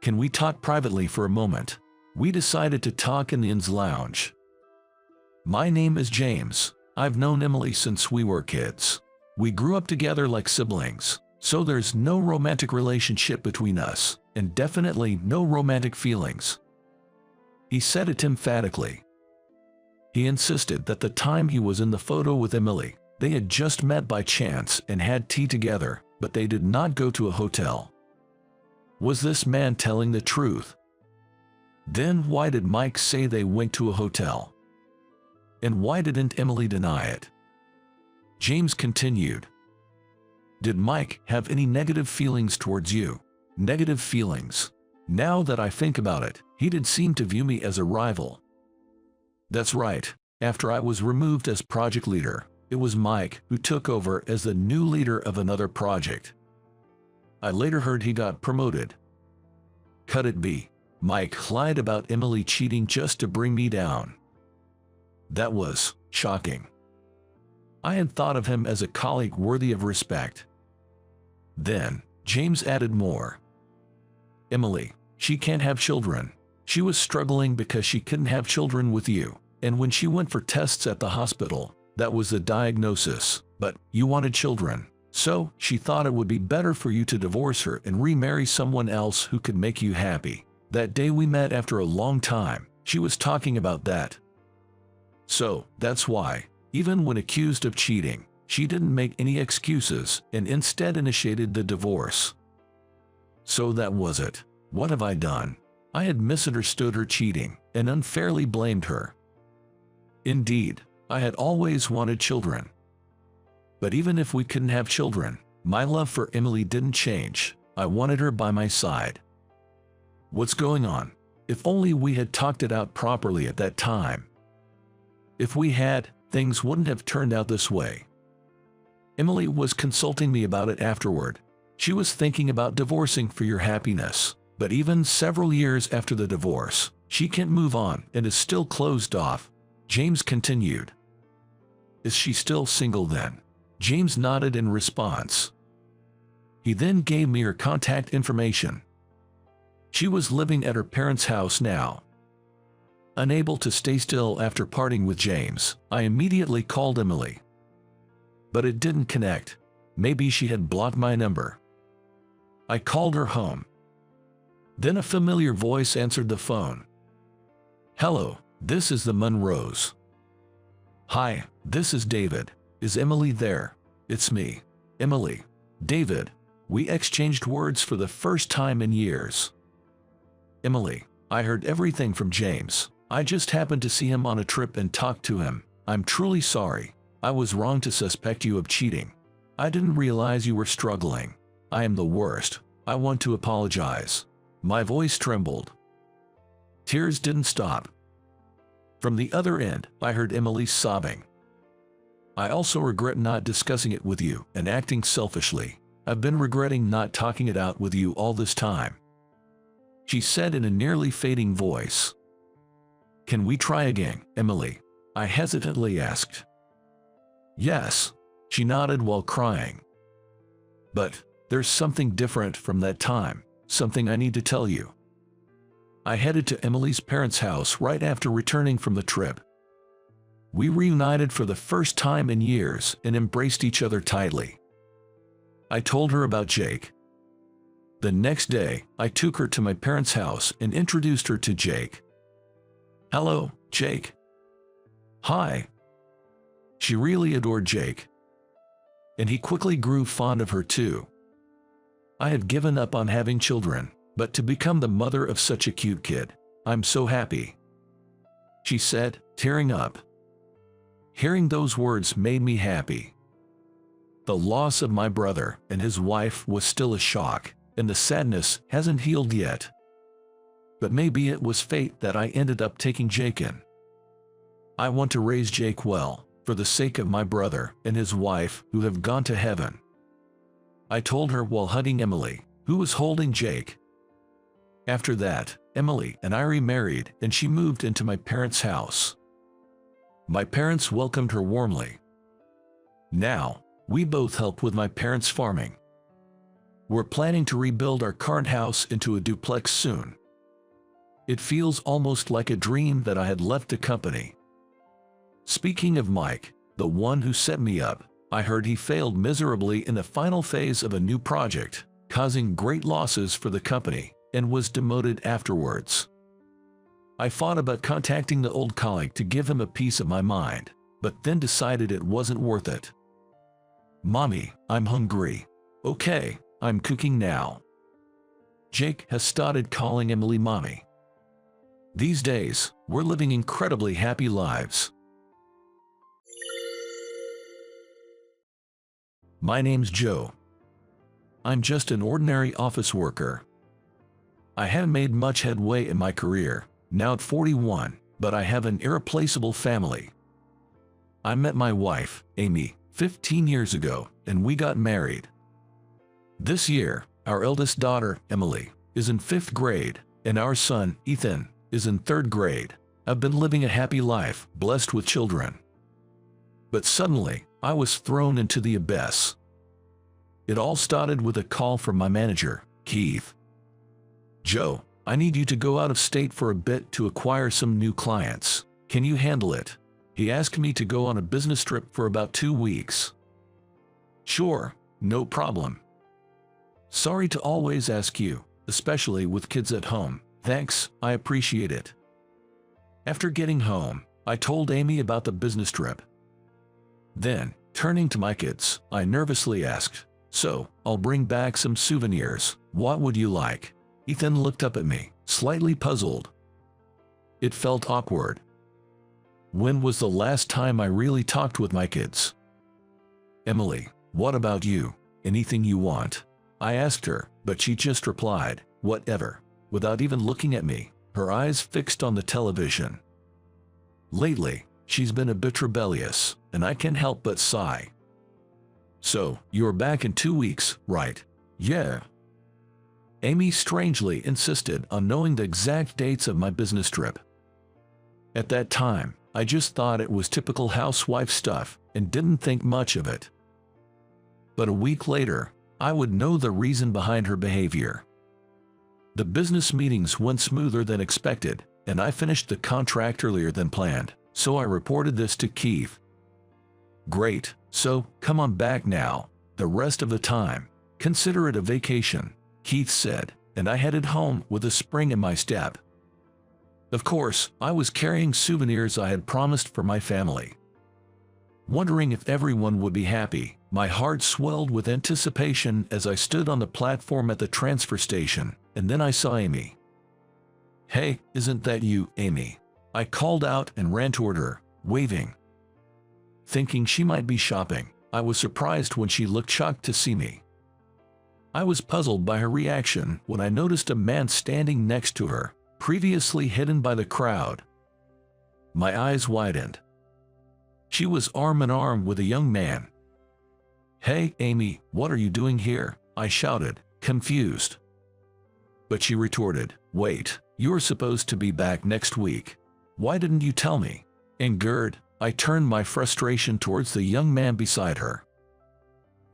"Can we talk privately for a moment?" We decided to talk in the inn's lounge. "My name is James. I've known Emily since we were kids. We grew up together like siblings, so there's no romantic relationship between us, and definitely no romantic feelings." He said it emphatically. He insisted that the time he was in the photo with Emily, they had just met by chance and had tea together, but they did not go to a hotel. Was this man telling the truth? Then why did Mike say they went to a hotel? And why didn't Emily deny it? James continued, "Did Mike have any negative feelings towards you?" "Negative feelings? Now that I think about it, he did seem to view me as a rival." "That's right. After I was removed as project leader, it was Mike who took over as the new leader of another project. I later heard he got promoted." Could it be Mike lied about Emily cheating just to bring me down? That was shocking. I had thought of him as a colleague worthy of respect. Then, James added more. "Emily, she can't have children. She was struggling because she couldn't have children with you, and when she went for tests at the hospital, that was the diagnosis, but you wanted children. So, she thought it would be better for you to divorce her and remarry someone else who could make you happy. That day we met after a long time, she was talking about that. So, that's why, even when accused of cheating, she didn't make any excuses and instead initiated the divorce." "So that was it. What have I done?" I had misunderstood her cheating and unfairly blamed her. Indeed, I had always wanted children. But even if we couldn't have children, my love for Emily didn't change. I wanted her by my side. What's going on? If only we had talked it out properly at that time. If we had, things wouldn't have turned out this way. Emily was consulting me about it afterward. She was thinking about divorcing for your happiness, but even several years after the divorce, she can't move on and is still closed off. James continued. Is she still single then? James nodded in response. He then gave me her contact information. She was living at her parents' house now. Unable to stay still after parting with James, I immediately called Emily. But it didn't connect. Maybe she had blocked my number. I called her home. Then a familiar voice answered the phone. Hello, this is the Monroes. Hi, this is David. Is Emily there? It's me, Emily. David. We exchanged words for the first time in years. Emily, I heard everything from James. I just happened to see him on a trip and talked to him. I'm truly sorry. I was wrong to suspect you of cheating. I didn't realize you were struggling. I am the worst. I want to apologize. My voice trembled. Tears didn't stop. From the other end, I heard Emily sobbing. I also regret not discussing it with you and acting selfishly. I've been regretting not talking it out with you all this time. She said in a nearly fading voice. Can we try again, Emily? I hesitantly asked. Yes, she nodded while crying. But there's something different from that time, something I need to tell you. I headed to Emily's parents' house right after returning from the trip. We reunited for the first time in years and embraced each other tightly. I told her about Jake. The next day, I took her to my parents' house and introduced her to Jake. Hello, Jake. Hi. She really adored Jake. And he quickly grew fond of her too. I had given up on having children, but to become the mother of such a cute kid, I'm so happy. She said, tearing up. Hearing those words made me happy. The loss of my brother and his wife was still a shock, and the sadness hasn't healed yet. But maybe it was fate that I ended up taking Jake in. I want to raise Jake well, for the sake of my brother and his wife who have gone to heaven. I told her while hugging Emily, who was holding Jake. After that, Emily and I remarried and she moved into my parents' house. My parents welcomed her warmly. Now, we both help with my parents' farming. We're planning to rebuild our current house into a duplex soon. It feels almost like a dream that I had left the company. Speaking of Mike, the one who set me up, I heard he failed miserably in the final phase of a new project, causing great losses for the company, and was demoted afterwards. I thought about contacting the old colleague to give him a piece of my mind, but then decided it wasn't worth it. Mommy, I'm hungry. Okay, I'm cooking now. Jake has started calling Emily Mommy. These days, we're living incredibly happy lives. My name's Joe. I'm just an ordinary office worker. I haven't made much headway in my career, now at 41, but I have an irreplaceable family. I met my wife, Amy, 15 years ago, and we got married. This year, our eldest daughter, Emily, is in 5th grade, and our son, Ethan, is in 3rd grade. I've been living a happy life, blessed with children. But suddenly, I was thrown into the abyss. It all started with a call from my manager, Keith. Joe, I need you to go out of state for a bit to acquire some new clients. Can you handle it? He asked me to go on a business trip for about 2 weeks. Sure, no problem. Sorry to always ask you, especially with kids at home. Thanks, I appreciate it. After getting home, I told Amy about the business trip. Then, turning to my kids, I nervously asked, "So, I'll bring back some souvenirs. What would you like?" Ethan looked up at me, slightly puzzled. It felt awkward. When was the last time I really talked with my kids? Emily, what about you? Anything you want? I asked her, but she just replied, whatever, without even looking at me, her eyes fixed on the television. Lately, she's been a bit rebellious, and I can't help but sigh. So, you're back in 2 weeks, right? Yeah. Amy strangely insisted on knowing the exact dates of my business trip. At that time, I just thought it was typical housewife stuff and didn't think much of it. But a week later, I would know the reason behind her behavior. The business meetings went smoother than expected, and I finished the contract earlier than planned, so I reported this to Keith. Great, so come on back now. The rest of the time, consider it a vacation, Keith said, and I headed home with a spring in my step. Of course, I was carrying souvenirs I had promised for my family. Wondering if everyone would be happy, my heart swelled with anticipation as I stood on the platform at the transfer station, and then I saw Amy. Hey, isn't that you, Amy? I called out and ran toward her, waving. Thinking she might be shopping, I was surprised when she looked shocked to see me. I was puzzled by her reaction when I noticed a man standing next to her, previously hidden by the crowd. My eyes widened. She was arm in arm with a young man. Hey, Amy, what are you doing here? I shouted, confused. But she retorted, wait, you're supposed to be back next week. Why didn't you tell me? Angered, I turned my frustration towards the young man beside her.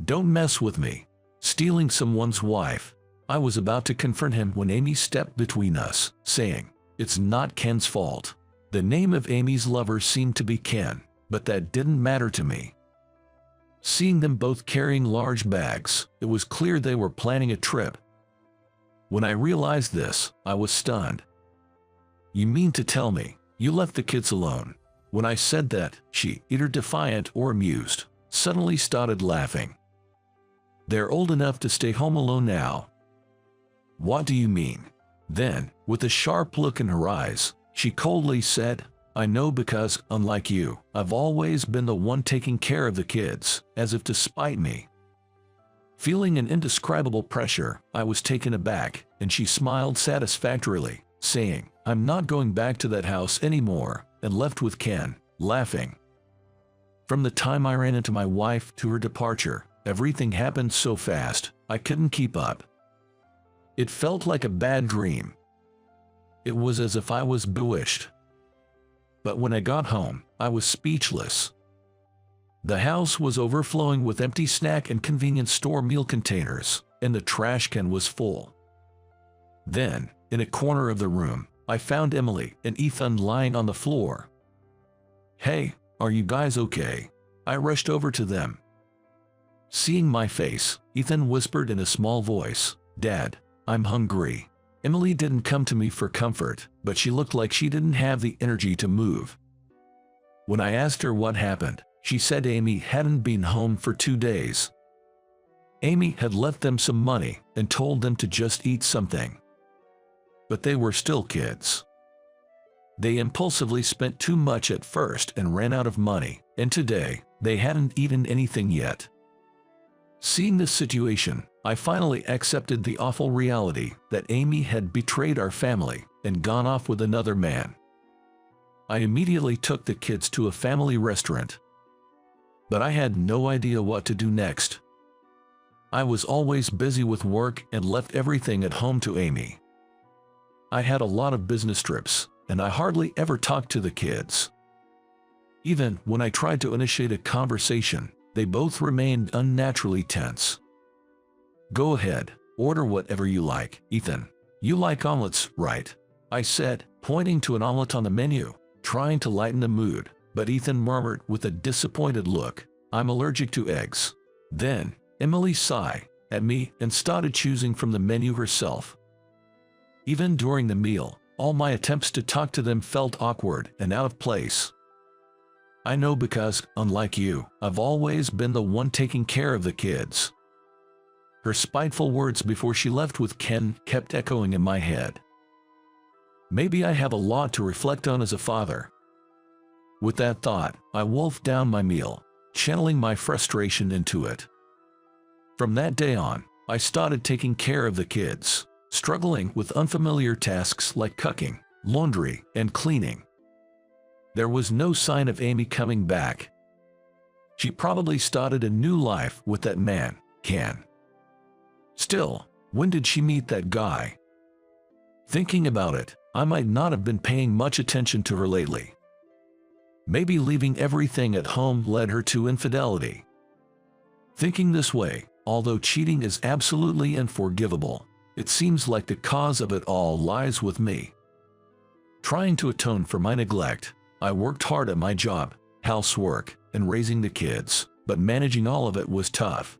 Don't mess with me. Stealing someone's wife. I was about to confront him when Amy stepped between us, saying, it's not Ken's fault. The name of Amy's lover seemed to be Ken, but that didn't matter to me. Seeing them both carrying large bags, it was clear they were planning a trip. When I realized this, I was stunned. You mean to tell me, you left the kids alone? When I said that, she, either defiant or amused, suddenly started laughing. They're old enough to stay home alone now. What do you mean? Then, with a sharp look in her eyes, she coldly said, I know because, unlike you, I've always been the one taking care of the kids, as if to spite me. Feeling an indescribable pressure, I was taken aback, and she smiled satisfactorily, saying, I'm not going back to that house anymore, and left with Ken, laughing. From the time I ran into my wife to her departure, everything happened so fast, I couldn't keep up. It felt like a bad dream. It was as if I was bewitched. But when I got home, I was speechless. The house was overflowing with empty snack and convenience store meal containers, and the trash can was full. Then, in a corner of the room, I found Emily and Ethan lying on the floor. Hey, are you guys okay? I rushed over to them. Seeing my face, Ethan whispered in a small voice, Dad, I'm hungry. Emily didn't come to me for comfort, but she looked like she didn't have the energy to move. When I asked her what happened, she said Amy hadn't been home for 2 days. Amy had left them some money and told them to just eat something. But they were still kids. They impulsively spent too much at first and ran out of money, and today, they hadn't eaten anything yet. Seeing this situation, I finally accepted the awful reality that Amy had betrayed our family and gone off with another man. I immediately took the kids to a family restaurant. But I had no idea what to do next. I was always busy with work and left everything at home to Amy. I had a lot of business trips, and I hardly ever talked to the kids. Even when I tried to initiate a conversation, they both remained unnaturally tense. Go ahead, order whatever you like, Ethan. You like omelets, right? I said, pointing to an omelet on the menu, trying to lighten the mood, but Ethan murmured with a disappointed look, I'm allergic to eggs. Then, Emily sighed at me and started choosing from the menu herself. Even during the meal, all my attempts to talk to them felt awkward and out of place. I know because, unlike you, I've always been the one taking care of the kids. Her spiteful words before she left with Ken kept echoing in my head. Maybe I have a lot to reflect on as a father. With that thought, I wolfed down my meal, channeling my frustration into it. From that day on, I started taking care of the kids, struggling with unfamiliar tasks like cooking, laundry, and cleaning. There was no sign of Amy coming back. She probably started a new life with that man, Ken. Still, when did she meet that guy? Thinking about it, I might not have been paying much attention to her lately. Maybe leaving everything at home led her to infidelity. Thinking this way, although cheating is absolutely unforgivable, it seems like the cause of it all lies with me. Trying to atone for my neglect, I worked hard at my job, housework, and raising the kids, but managing all of it was tough.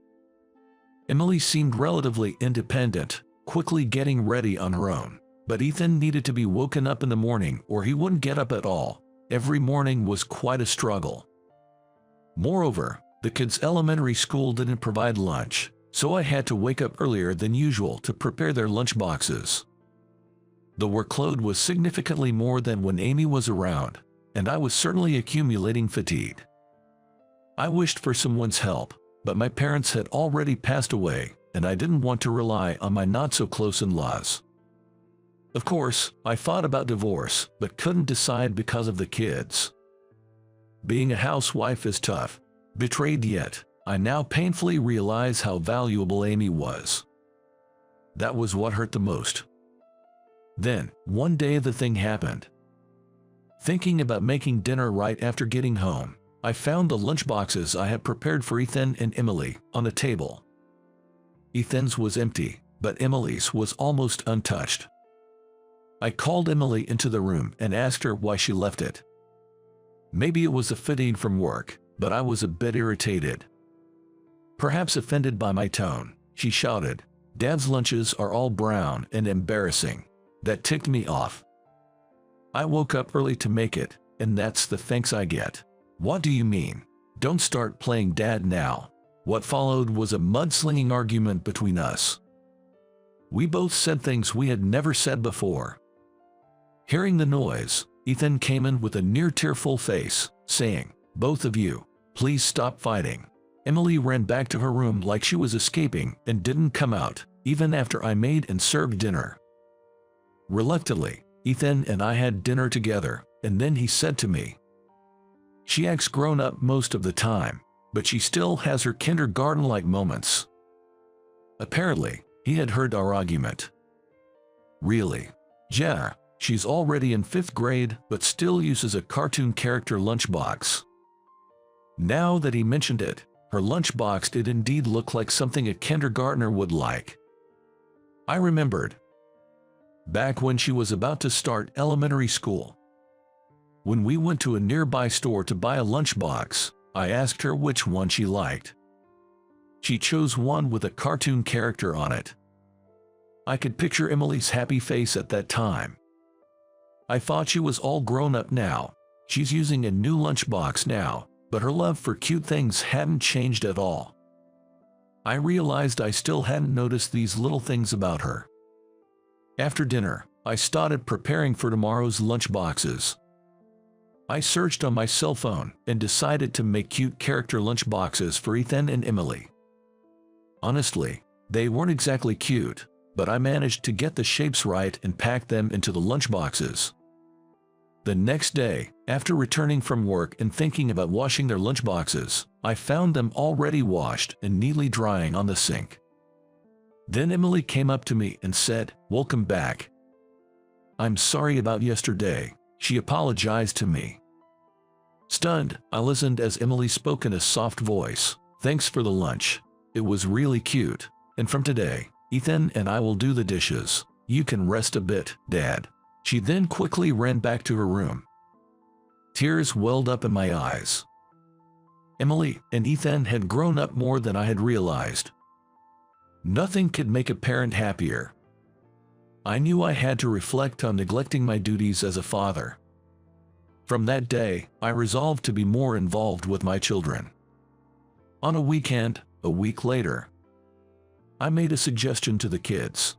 Emily seemed relatively independent, quickly getting ready on her own, but Ethan needed to be woken up in the morning or he wouldn't get up at all. Every morning was quite a struggle. Moreover, the kids' elementary school didn't provide lunch, so I had to wake up earlier than usual to prepare their lunch boxes. The workload was significantly more than when Amy was around, and I was certainly accumulating fatigue. I wished for someone's help, but my parents had already passed away, and I didn't want to rely on my not-so-close in-laws. Of course, I thought about divorce, but couldn't decide because of the kids. Being a housewife is tough. Betrayed yet, I now painfully realize how valuable Amy was. That was what hurt the most. Then, one day the thing happened. Thinking about making dinner right after getting home, I found the lunchboxes I had prepared for Ethan and Emily on the table. Ethan's was empty, but Emily's was almost untouched. I called Emily into the room and asked her why she left it. Maybe it was the fatigue from work, but I was a bit irritated. Perhaps offended by my tone, she shouted, "Dad's lunches are all brown and embarrassing." That ticked me off. I woke up early to make it, and that's the thanks I get. What do you mean? Don't start playing dad now. What followed was a mudslinging argument between us. We both said things we had never said before. Hearing the noise, Ethan came in with a near-tearful face, saying, "Both of you, please stop fighting." Emily ran back to her room like she was escaping and didn't come out, even after I made and served dinner. Reluctantly, Ethan and I had dinner together, and then he said to me, "She acts grown up most of the time, but she still has her kindergarten-like moments." Apparently, he had heard our argument. "Really? Yeah, she's already in 5th grade but still uses a cartoon character lunchbox." Now that he mentioned it, her lunchbox did indeed look like something a kindergartner would like. I remembered. Back when she was about to start elementary school. When we went to a nearby store to buy a lunchbox, I asked her which one she liked. She chose one with a cartoon character on it. I could picture Emily's happy face at that time. I thought she was all grown up now. She's using a new lunchbox now, but her love for cute things hadn't changed at all. I realized I still hadn't noticed these little things about her. After dinner, I started preparing for tomorrow's lunchboxes. I searched on my cell phone and decided to make cute character lunchboxes for Ethan and Emily. Honestly, they weren't exactly cute, but I managed to get the shapes right and pack them into the lunchboxes. The next day, after returning from work and thinking about washing their lunchboxes, I found them already washed and neatly drying on the sink. Then Emily came up to me and said, "Welcome back. I'm sorry about yesterday," she apologized to me. Stunned, I listened as Emily spoke in a soft voice, "Thanks for the lunch. It was really cute, and from today, Ethan and I will do the dishes. You can rest a bit, Dad." She then quickly ran back to her room. Tears welled up in my eyes. Emily and Ethan had grown up more than I had realized. Nothing could make a parent happier. I knew I had to reflect on neglecting my duties as a father. From that day, I resolved to be more involved with my children. On a weekend, a week later, I made a suggestion to the kids.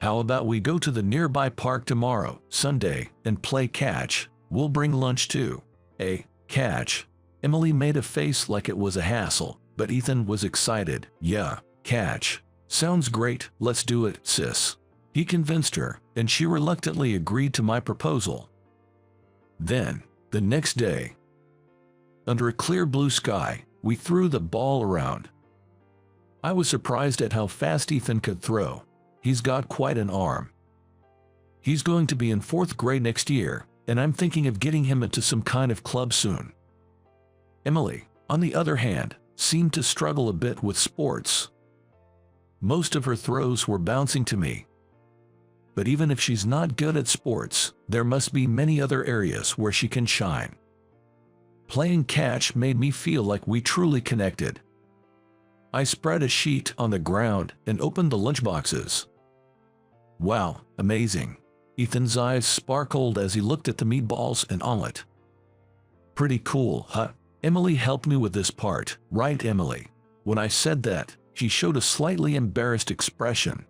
How about we go to the nearby park tomorrow, Sunday, and play catch? We'll bring lunch too. Catch? Emily made a face like it was a hassle, but Ethan was excited. Yeah, catch. Sounds great, let's do it, sis. He convinced her, and she reluctantly agreed to my proposal. Then, the next day, under a clear blue sky, we threw the ball around. I was surprised at how fast Ethan could throw. He's got quite an arm. He's going to be in 4th grade next year, and I'm thinking of getting him into some kind of club soon. Emily, on the other hand, seemed to struggle a bit with sports. Most of her throws were bouncing to me. But even if she's not good at sports, there must be many other areas where she can shine. Playing catch made me feel like we truly connected. I spread a sheet on the ground and opened the lunchboxes. Wow, amazing. Ethan's eyes sparkled as he looked at the meatballs and omelet. Pretty cool, huh? Emily helped me with this part, right, Emily? When I said that, she showed a slightly embarrassed expression.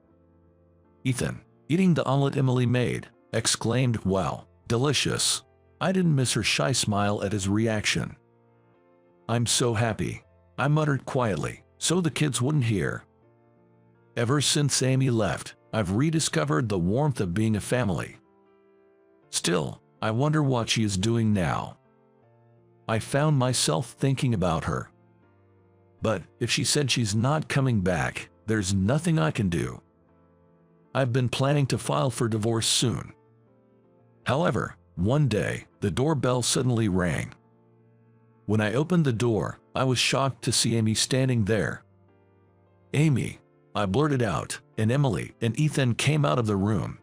Ethan, eating the omelet Emily made, exclaimed, wow, delicious. I didn't miss her shy smile at his reaction. I'm so happy, I muttered quietly, so the kids wouldn't hear. Ever since Amy left, I've rediscovered the warmth of being a family. Still, I wonder what she is doing now. I found myself thinking about her. But if she said she's not coming back, there's nothing I can do. I've been planning to file for divorce soon. However, one day, the doorbell suddenly rang. When I opened the door, I was shocked to see Amy standing there. Amy, I blurted out, and Emily and Ethan came out of the room.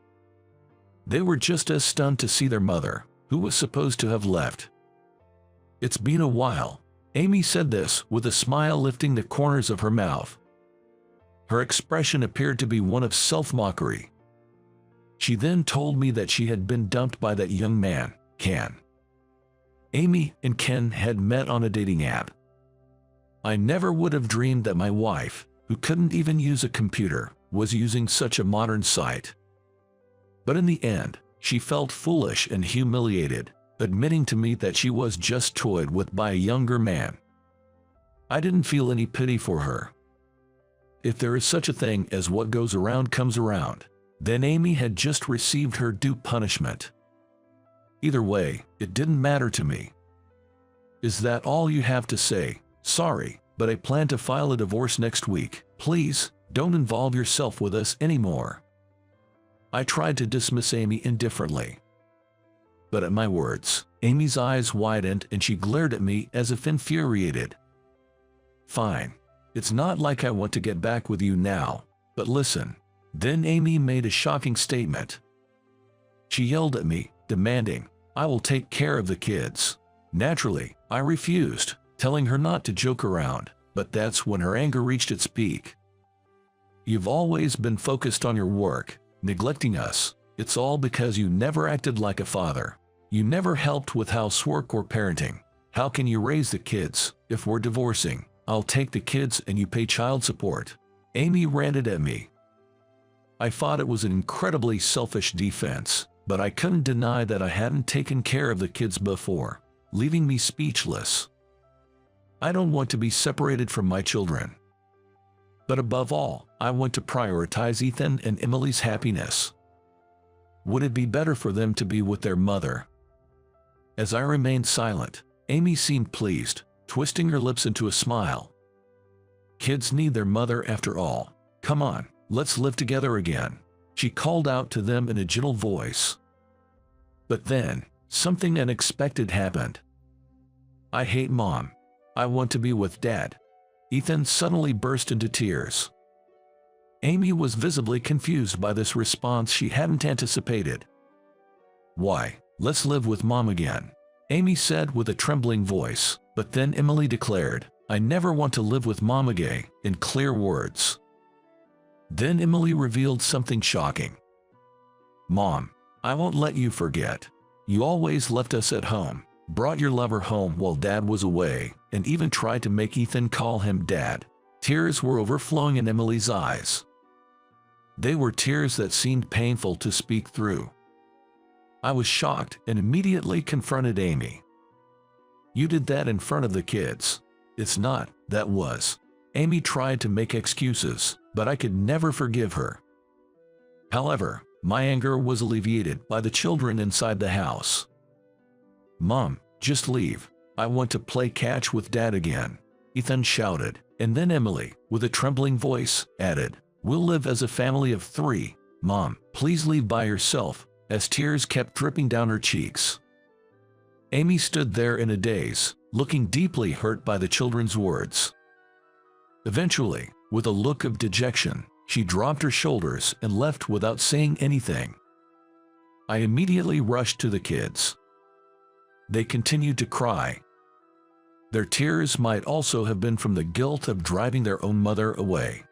They were just as stunned to see their mother, who was supposed to have left. It's been a while. Amy said this with a smile lifting the corners of her mouth. Her expression appeared to be one of self-mockery. She then told me that she had been dumped by that young man, Ken. Amy and Ken had met on a dating app. I never would have dreamed that my wife, who couldn't even use a computer, was using such a modern site. But in the end, she felt foolish and humiliated, admitting to me that she was just toyed with by a younger man. I didn't feel any pity for her. If there is such a thing as what goes around comes around, then Amy had just received her due punishment. Either way, it didn't matter to me. Is that all you have to say? Sorry, but I plan to file a divorce next week. Please, don't involve yourself with us anymore. I tried to dismiss Amy indifferently. But at my words, Amy's eyes widened and she glared at me as if infuriated. Fine. It's not like I want to get back with you now, but listen. Then Amy made a shocking statement. She yelled at me, demanding, I will take care of the kids. Naturally, I refused, telling her not to joke around, but that's when her anger reached its peak. You've always been focused on your work, neglecting us. It's all because you never acted like a father. You never helped with housework or parenting. How can you raise the kids? If we're divorcing, I'll take the kids and you pay child support. Amy ranted at me. I thought it was an incredibly selfish defense, but I couldn't deny that I hadn't taken care of the kids before, leaving me speechless. I don't want to be separated from my children. But above all, I want to prioritize Ethan and Emily's happiness. Would it be better for them to be with their mother? As I remained silent, Amy seemed pleased, twisting her lips into a smile. Kids need their mother after all. Come on, let's live together again. She called out to them in a gentle voice. But then, something unexpected happened. I hate Mom. I want to be with Dad. Ethan suddenly burst into tears. Amy was visibly confused by this response she hadn't anticipated. Why, let's live with Mom again, Amy said with a trembling voice, but then Emily declared, I never want to live with Mom again, in clear words. Then Emily revealed something shocking. Mom, I won't let you forget. You always left us at home, brought your lover home while Dad was away, and even tried to make Ethan call him Dad. Tears were overflowing in Emily's eyes. They were tears that seemed painful to speak through. I was shocked and immediately confronted Amy. "You did that in front of the kids." "It's not, that was." Amy tried to make excuses, but I could never forgive her. However, my anger was alleviated by the children inside the house. "Mom, just leave. I want to play catch with Dad again," Ethan shouted, and then Emily, with a trembling voice, added, "We'll live as a family of 3. Mom, please leave by yourself," as tears kept dripping down her cheeks. Amy stood there in a daze, looking deeply hurt by the children's words. Eventually, with a look of dejection, she dropped her shoulders and left without saying anything. I immediately rushed to the kids. They continued to cry. Their tears might also have been from the guilt of driving their own mother away.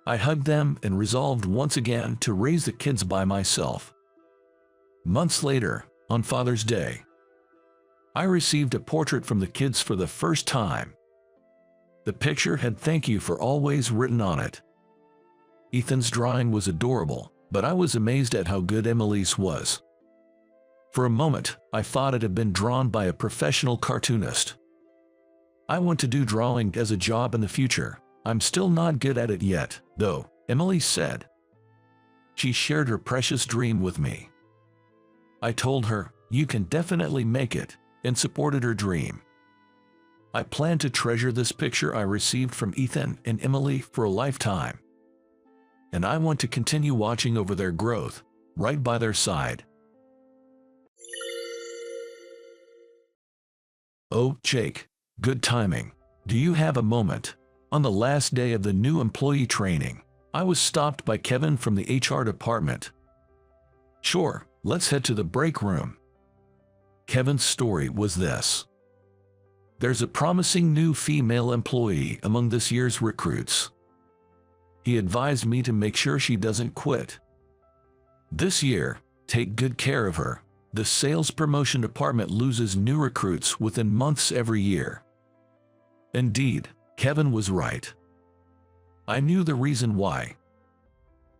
I hugged them and resolved once again to raise the kids by myself. Months later, on Father's Day, I received a portrait from the kids for the first time. The picture had "Thank you for always" written on it. Ethan's drawing was adorable, but I was amazed at how good Emily's was. For a moment, I thought it had been drawn by a professional cartoonist. I want to do drawing as a job in the future. I'm still not good at it yet, though, Emily said. She shared her precious dream with me. I told her, "You can definitely make it," and supported her dream. I plan to treasure this picture I received from Ethan and Emily for a lifetime. And I want to continue watching over their growth, right by their side. Oh, Jake, good timing. Do you have a moment? On the last day of the new employee training, I was stopped by Kevin from the HR department. "Sure, let's head to the break room." Kevin's story was this. There's a promising new female employee among this year's recruits. He advised me to make sure she doesn't quit. This year, take good care of her. The sales promotion department loses new recruits within months every year. Indeed, Kevin was right. I knew the reason why.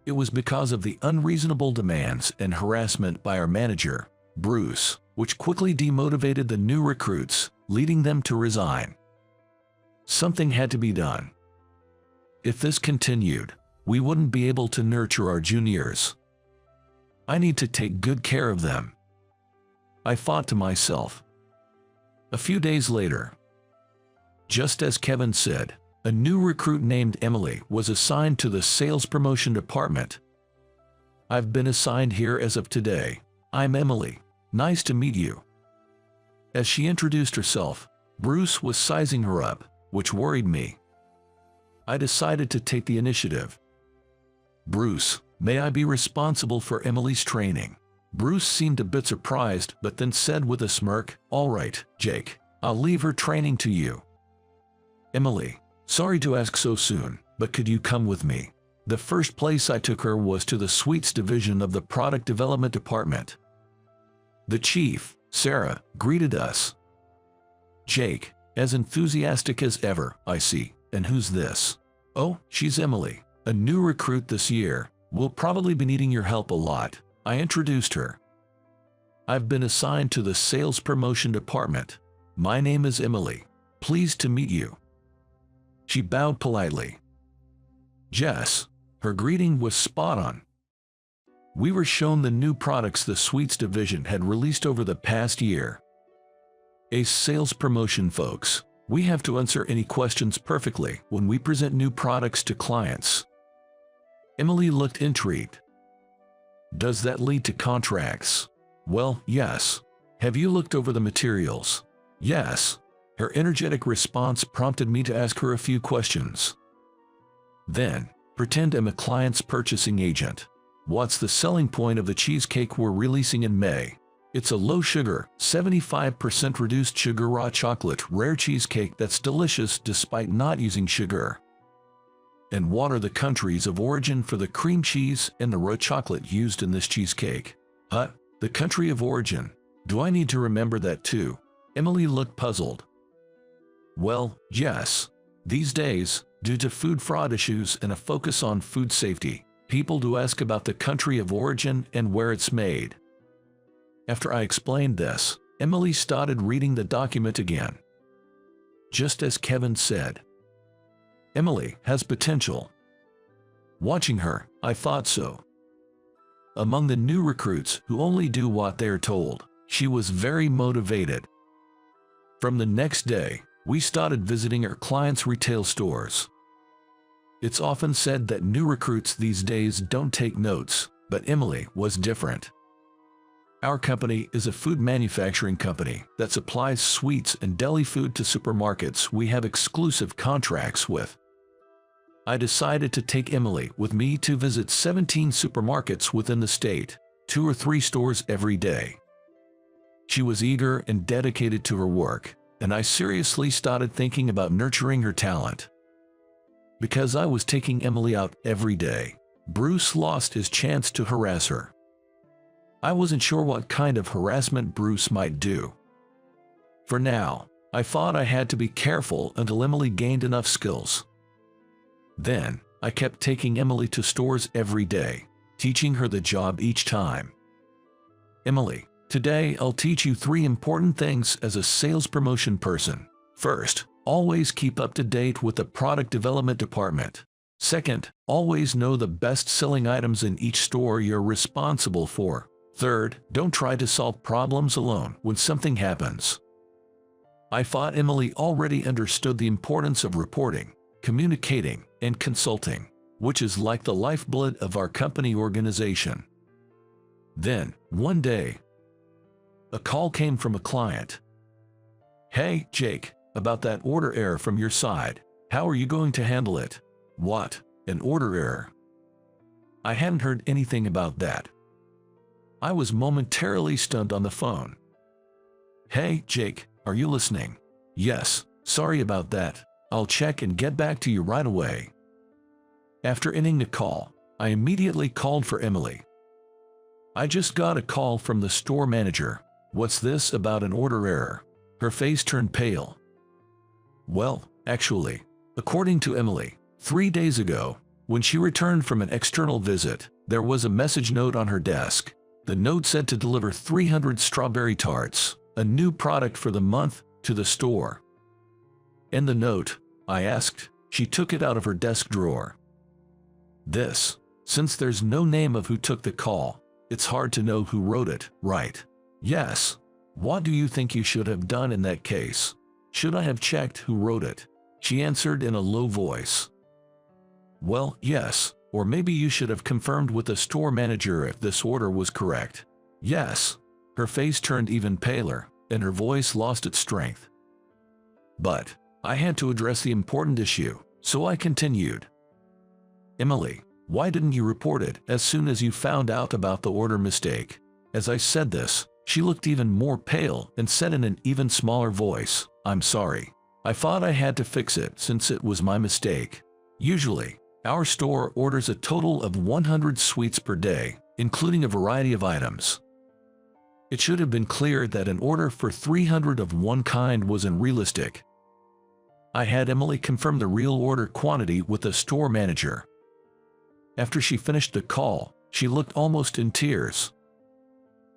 It was because of the unreasonable demands and harassment by our manager, Bruce, which quickly demotivated the new recruits, leading them to resign. Something had to be done. If this continued, we wouldn't be able to nurture our juniors. I need to take good care of them, I thought to myself. A few days later, just as Kevin said, a new recruit named Emily was assigned to the sales promotion department. "I've been assigned here as of today. I'm Emily. Nice to meet you." As she introduced herself, Bruce was sizing her up, which worried me. I decided to take the initiative. "Bruce, may I be responsible for Emily's training?" Bruce seemed a bit surprised, but then said with a smirk, "All right, Jake, I'll leave her training to you." "Emily, sorry to ask so soon, but could you come with me?" The first place I took her was to the sweets division of the product development department. The chief, Sarah, greeted us. "Jake, as enthusiastic as ever, I see. And who's this?" "Oh, she's Emily, a new recruit this year. We'll probably be needing your help a lot," I introduced her. "I've been assigned to the sales promotion department. My name is Emily. Pleased to meet you." She bowed politely. Jess, her greeting was spot on. We were shown the new products the sweets division had released over the past year. As sales promotion folks, we have to answer any questions perfectly when we present new products to clients. Emily looked intrigued. "Does that lead to contracts?" "Well, yes." "Have you looked over the materials?" "Yes." Her energetic response prompted me to ask her a few questions. "Then, pretend I'm a client's purchasing agent. What's the selling point of the cheesecake we're releasing in May?" "It's a low-sugar, 75% reduced sugar raw chocolate rare cheesecake that's delicious despite not using sugar." "And what are the countries of origin for the cream cheese and the raw chocolate used in this cheesecake?" "Huh? The country of origin? Do I need to remember that too?" Emily looked puzzled. "Well, yes. These days, due to food fraud issues and a focus on food safety, people do ask about the country of origin and where it's made. After I explained this, Emily started reading the document again. Just as Kevin said, Emily has potential. Watching her, I thought so. Among the new recruits who only do what they are told, she was very motivated. From the next day, we started visiting our clients' retail stores. It's often said that new recruits these days don't take notes, but Emily was different. Our company is a food manufacturing company that supplies sweets and deli food to supermarkets we have exclusive contracts with. I decided to take Emily with me to visit 17 supermarkets within the state, 2 or 3 stores every day. She was eager and dedicated to her work, and I seriously started thinking about nurturing her talent. Because I was taking Emily out every day, Bruce lost his chance to harass her. I wasn't sure what kind of harassment Bruce might do. For now, I thought I had to be careful until Emily gained enough skills. Then, I kept taking Emily to stores every day, teaching her the job each time. Emily, today I'll teach you 3 important things as a sales promotion person. First, always keep up to date with the product development department. Second, always know the best-selling items in each store you're responsible for. Third, don't try to solve problems alone when something happens. I thought Emily already understood the importance of reporting, communicating, and consulting, which is like the lifeblood of our company organization. Then, one day, a call came from a client. "Hey, Jake, about that order error from your side. How are you going to handle it?" "What? An order error?" I hadn't heard anything about that. I was momentarily stunned on the phone. "Hey, Jake, are you listening?" "Yes, sorry about that. I'll check and get back to you right away." After ending the call, I immediately called for Emily. "I just got a call from the store manager. What's this about an order error?" Her face turned pale. "Well, actually, according to Emily, 3 days ago, when she returned from an external visit, there was a message note on her desk. The note said to deliver 300 strawberry tarts, a new product for the month, to the store. "And the note?" I asked. She took it out of her desk drawer. Since there's no name of who took the call, it's hard to know who wrote it, right? "Yes. What do you think you should have done in that case? Should I have checked who wrote it?" She answered in a low voice. "Well, yes, or maybe you should have confirmed with the store manager if this order was correct." "Yes." Her face turned even paler, and her voice lost its strength. But I had to address the important issue, so I continued. "Emily, why didn't you report it as soon as you found out about the order mistake?" As I said this, she looked even more pale and said in an even smaller voice, "I'm sorry. I thought I had to fix it since it was my mistake. Usually, our store orders a total of 100 sweets per day, including a variety of items. It should have been clear that an order for 300 of one kind wasn't realistic." I had Emily confirm the real order quantity with the store manager. After she finished the call, she looked almost in tears.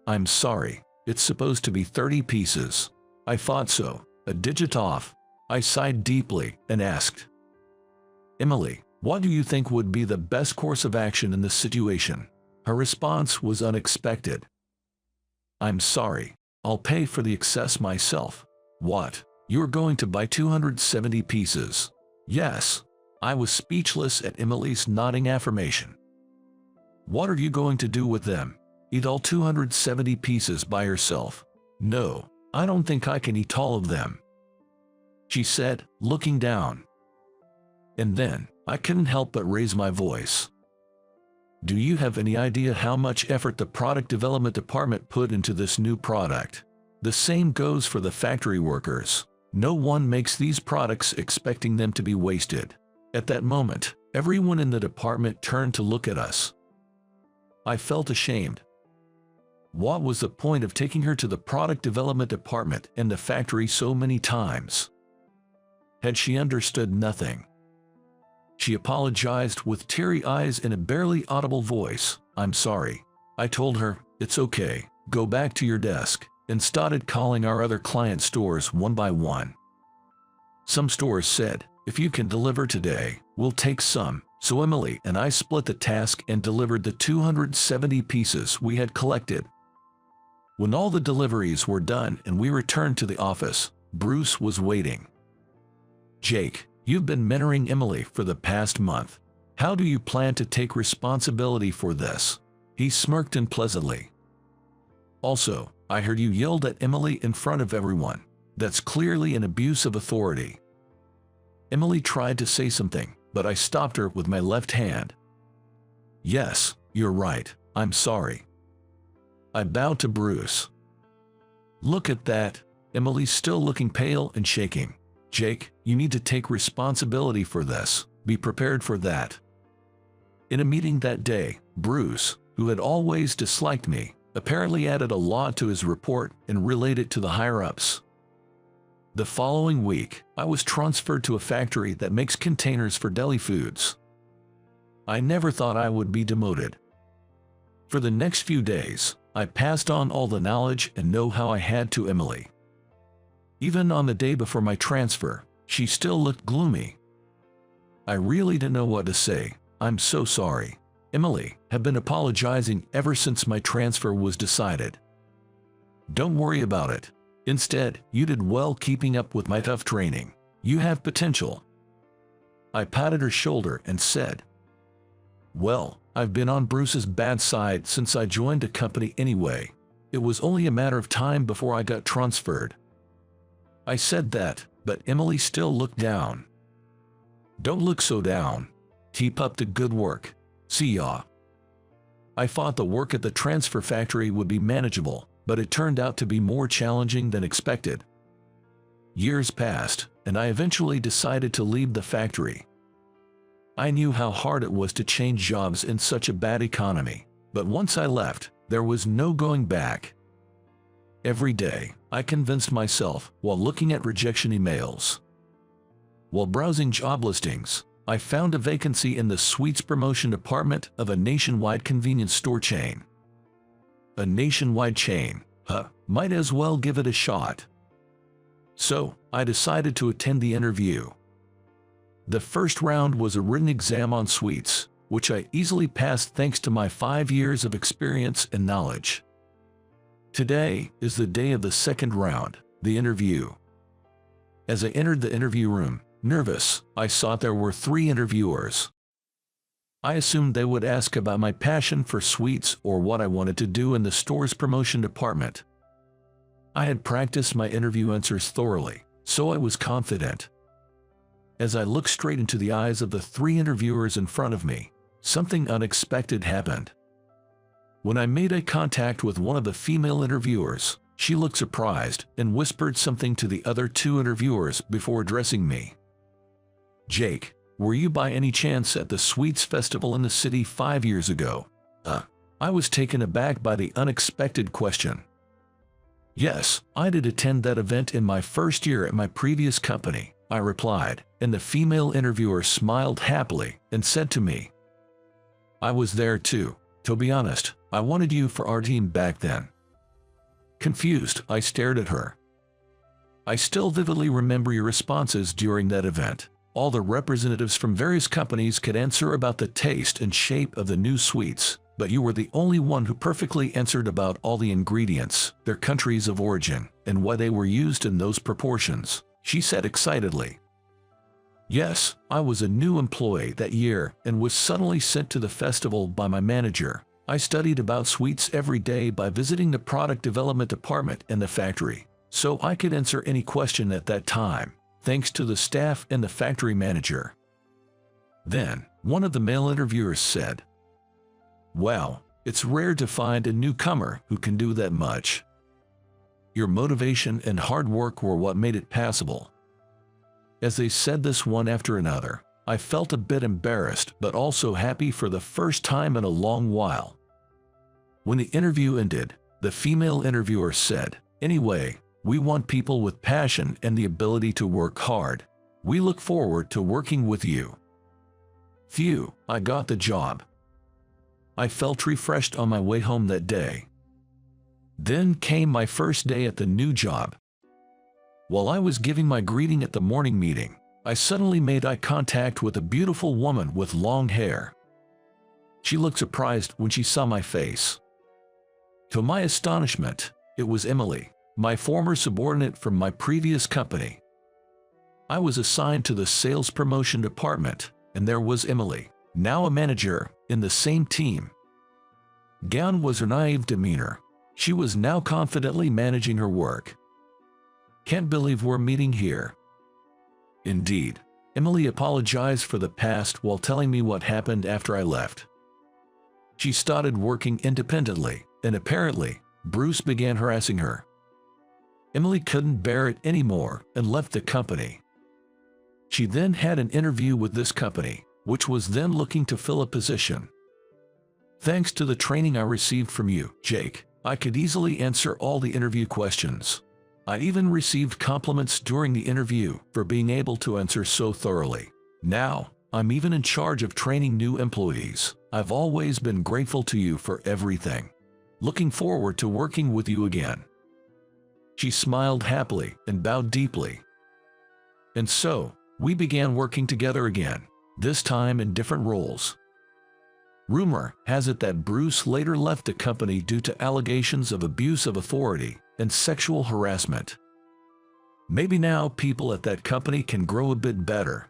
"I'm sorry, it's supposed to be 30 pieces. I thought so, a digit off." I sighed deeply and asked, "Emily, what do you think would be the best course of action in this situation?" Her response was unexpected. "I'm sorry, I'll pay for the excess myself." "What? You're going to buy 270 pieces?" "Yes." I was speechless at Emily's nodding affirmation. "What are you going to do with them? Eat all 270 pieces by yourself?" "No, I don't think I can eat all of them," she said, looking down. And then, I couldn't help but raise my voice. "Do you have any idea how much effort the product development department put into this new product? The same goes for the factory workers. No one makes these products expecting them to be wasted." At that moment, everyone in the department turned to look at us. I felt ashamed. What was the point of taking her to the product development department and the factory so many times? Had she understood nothing? She apologized with teary eyes in a barely audible voice. "I'm sorry." I told her, "It's okay, go back to your desk," and started calling our other client stores one by one. Some stores said, "If you can deliver today, we'll take some." So Emily and I split the task and delivered the 270 pieces we had collected. When all the deliveries were done and we returned to the office, Bruce was waiting. "Jake, you've been mentoring Emily for the past month. How do you plan to take responsibility for this?" He smirked unpleasantly. "Also, I heard you yelled at Emily in front of everyone. That's clearly an abuse of authority." Emily tried to say something, but I stopped her with my left hand. "Yes, you're right, I'm sorry." I bowed to Bruce. "Look at that." Emily's still looking pale and shaking. "Jake, you need to take responsibility for this. Be prepared for that." In a meeting that day, Bruce, who had always disliked me, apparently added a lot to his report and relayed it to the higher-ups. The following week, I was transferred to a factory that makes containers for deli foods. I never thought I would be demoted. For the next few days, I passed on all the knowledge and know-how I had to Emily. Even on the day before my transfer, she still looked gloomy. I really didn't know what to say. "I'm so sorry." Emily had been apologizing ever since my transfer was decided. "Don't worry about it. Instead, you did well keeping up with my tough training. You have potential." I patted her shoulder and said, "Well, I've been on Bruce's bad side since I joined the company anyway. It was only a matter of time before I got transferred." I said that, but Emily still looked down. "Don't look so down. Keep up the good work. See ya." I thought the work at the transfer factory would be manageable, but it turned out to be more challenging than expected. Years passed, and I eventually decided to leave the factory. I knew how hard it was to change jobs in such a bad economy, but once I left, there was no going back. Every day, I convinced myself while looking at rejection emails. While browsing job listings, I found a vacancy in the sweets promotion department of a nationwide convenience store chain. A nationwide chain, might as well give it a shot. So, I decided to attend the interview. The first round was a written exam on sweets, which I easily passed thanks to my 5 years of experience and knowledge. Today is the day of the second round, the interview. As I entered the interview room, nervous, I saw there were 3 interviewers. I assumed they would ask about my passion for sweets or what I wanted to do in the store's promotion department. I had practiced my interview answers thoroughly, so I was confident. As I looked straight into the eyes of the 3 interviewers in front of me, something unexpected happened. When I made eye contact with one of the female interviewers, she looked surprised and whispered something to the other 2 interviewers before addressing me. "Jake, were you by any chance at the Sweets Festival in the city 5 years ago?" I was taken aback by the unexpected question. "Yes, I did attend that event in my first year at my previous company," I replied, and the female interviewer smiled happily and said to me, "I was there too. To be honest, I wanted you for our team back then." Confused, I stared at her. "I still vividly remember your responses during that event. All the representatives from various companies could answer about the taste and shape of the new sweets, but you were the only one who perfectly answered about all the ingredients, their countries of origin, and why they were used in those proportions," she said excitedly. Yes, I was a new employee that year and was suddenly sent to the festival by my manager. I studied about sweets every day by visiting the product development department in the factory, so I could answer any question at that time, thanks to the staff and the factory manager. Then, one of the male interviewers said, "Wow, it's rare to find a newcomer who can do that much. Your motivation and hard work were what made it passable." As they said this one after another, I felt a bit embarrassed but also happy for the first time in a long while. When the interview ended, the female interviewer said, "Anyway, we want people with passion and the ability to work hard. We look forward to working with you." Phew, I got the job. I felt refreshed on my way home that day. Then came my first day at the new job. While I was giving my greeting at the morning meeting, I suddenly made eye contact with a beautiful woman with long hair. She looked surprised when she saw my face. To my astonishment, it was Emily, my former subordinate from my previous company. I was assigned to the sales promotion department, and there was Emily, now a manager, in the same team. Gone was her naive demeanor. She was now confidently managing her work. Can't believe we're meeting here. Indeed, Emily apologized for the past while telling me what happened after I left. She started working independently, and apparently, Bruce began harassing her. Emily couldn't bear it anymore and left the company. She then had an interview with this company, which was then looking to fill a position. Thanks to the training I received from you, Jake, I could easily answer all the interview questions. I even received compliments during the interview for being able to answer so thoroughly. Now, I'm even in charge of training new employees. I've always been grateful to you for everything. Looking forward to working with you again. She smiled happily and bowed deeply. And so, we began working together again, this time in different roles. Rumor has it that Bruce later left the company due to allegations of abuse of authority and sexual harassment. Maybe now people at that company can grow a bit better.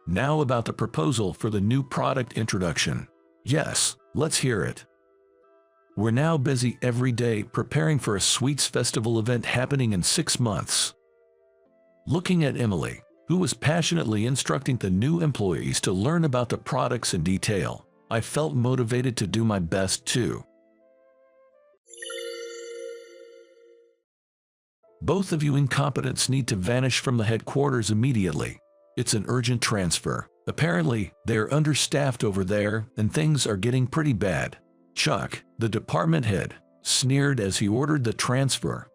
Now about the proposal for the new product introduction. Yes, let's hear it. We're now busy every day preparing for a sweets festival event happening in 6 months. Looking at Emily, who was passionately instructing the new employees to learn about the products in detail, I felt motivated to do my best too. Both of you incompetents need to vanish from the headquarters immediately. It's an urgent transfer. Apparently, they're understaffed over there and things are getting pretty bad. Chuck, the department head, sneered as he ordered the transfer.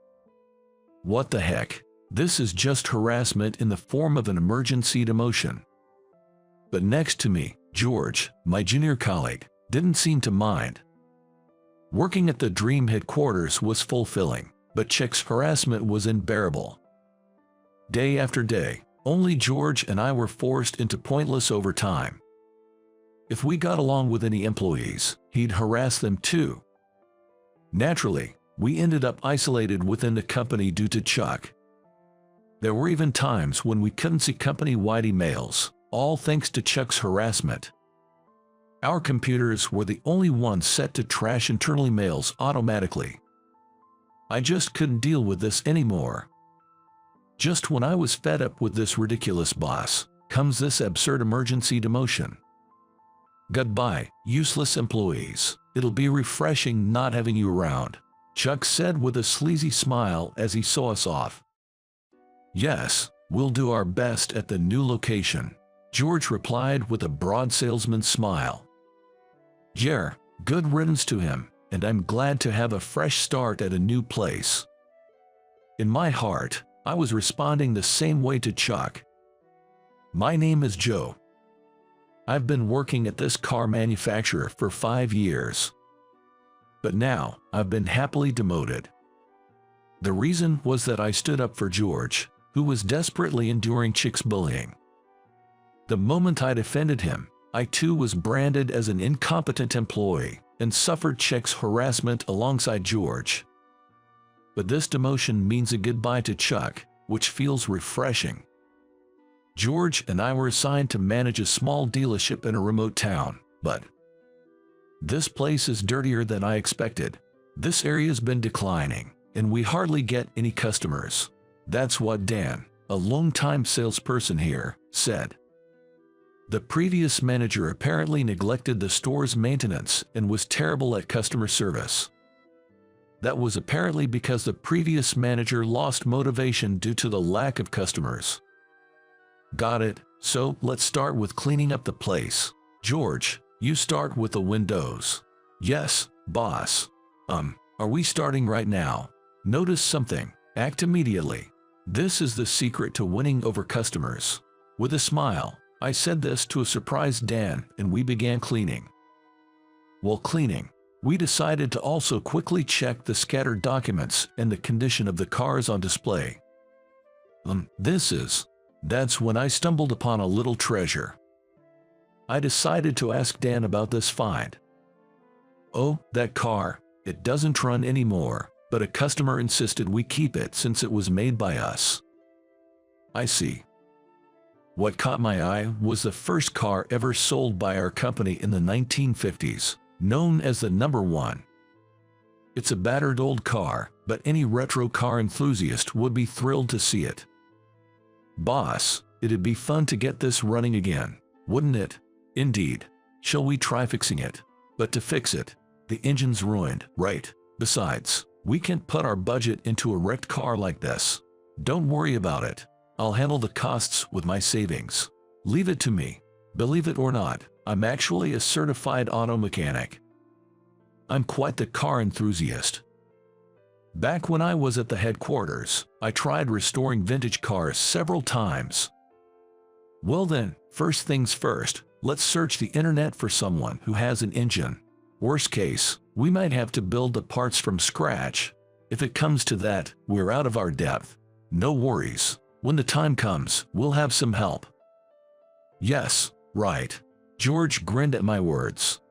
What the heck? This is just harassment in the form of an emergency demotion. But next to me, George, my junior colleague, didn't seem to mind. Working at the Dream headquarters was fulfilling, but Chick's harassment was unbearable. Day after day, only George and I were forced into pointless overtime. If we got along with any employees, he'd harass them too. Naturally, we ended up isolated within the company due to Chuck. There were even times when we couldn't see company-wide emails, all thanks to Chuck's harassment. Our computers were the only ones set to trash internal emails automatically. I just couldn't deal with this anymore. Just when I was fed up with this ridiculous boss, comes this absurd emergency demotion. Goodbye, useless employees. It'll be refreshing not having you around, Chuck said with a sleazy smile as he saw us off. Yes, we'll do our best at the new location, George replied with a broad salesman's smile. Yeah, good riddance to him, and I'm glad to have a fresh start at a new place. In my heart, I was responding the same way to Chuck. My name is Joe. I've been working at this car manufacturer for 5 years. But now, I've been happily demoted. The reason was that I stood up for George, who was desperately enduring Chick's bullying. The moment I defended him, I too was branded as an incompetent employee and suffered Chick's harassment alongside George. But this demotion means a goodbye to Chuck, which feels refreshing. George and I were assigned to manage a small dealership in a remote town, but this place is dirtier than I expected. This area's been declining, and we hardly get any customers. That's what Dan, a longtime salesperson here, said. The previous manager apparently neglected the store's maintenance and was terrible at customer service. That was apparently because the previous manager lost motivation due to the lack of customers. Got it, so let's start with cleaning up the place. George, you start with the windows. Yes, boss. Are we starting right now? Notice something, act immediately. This is the secret to winning over customers. With a smile, I said this to a surprised Dan, and we began cleaning. While cleaning, we decided to also quickly check the scattered documents and the condition of the cars on display. That's when I stumbled upon a little treasure. I decided to ask Dan about this find. Oh, that car, it doesn't run anymore, but a customer insisted we keep it since it was made by us. I see. What caught my eye was the first car ever sold by our company in the 1950s, known as the number 1. It's a battered old car, but any retro car enthusiast would be thrilled to see it. Boss, it'd be fun to get this running again, wouldn't it? Indeed. Shall we try fixing it? But to fix it, the engine's ruined, right? Besides, we can't put our budget into a wrecked car like this. Don't worry about it. I'll handle the costs with my savings. Leave it to me. Believe it or not, I'm actually a certified auto mechanic. I'm quite the car enthusiast. Back when I was at the headquarters, I tried restoring vintage cars several times. Well then, first things first, let's search the internet for someone who has an engine. Worst case, we might have to build the parts from scratch. If it comes to that, we're out of our depth. No worries. When the time comes, we'll have some help. Yes, right. George grinned at my words.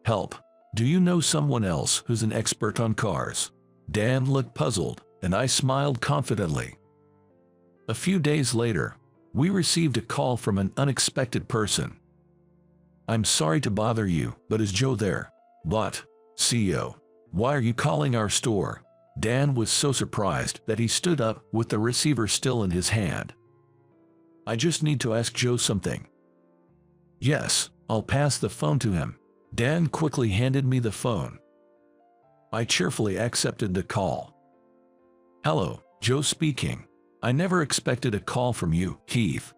Help. Do you know someone else who's an expert on cars? Dan looked puzzled, and I smiled confidently. A few days later, we received a call from an unexpected person. I'm sorry to bother you, but is Joe there? What? CEO. Why are you calling our store? Dan was so surprised that he stood up with the receiver still in his hand. I just need to ask Joe something. Yes, I'll pass the phone to him. Dan quickly handed me the phone. I cheerfully accepted the call. Hello, Joe speaking. I never expected a call from you, Keith.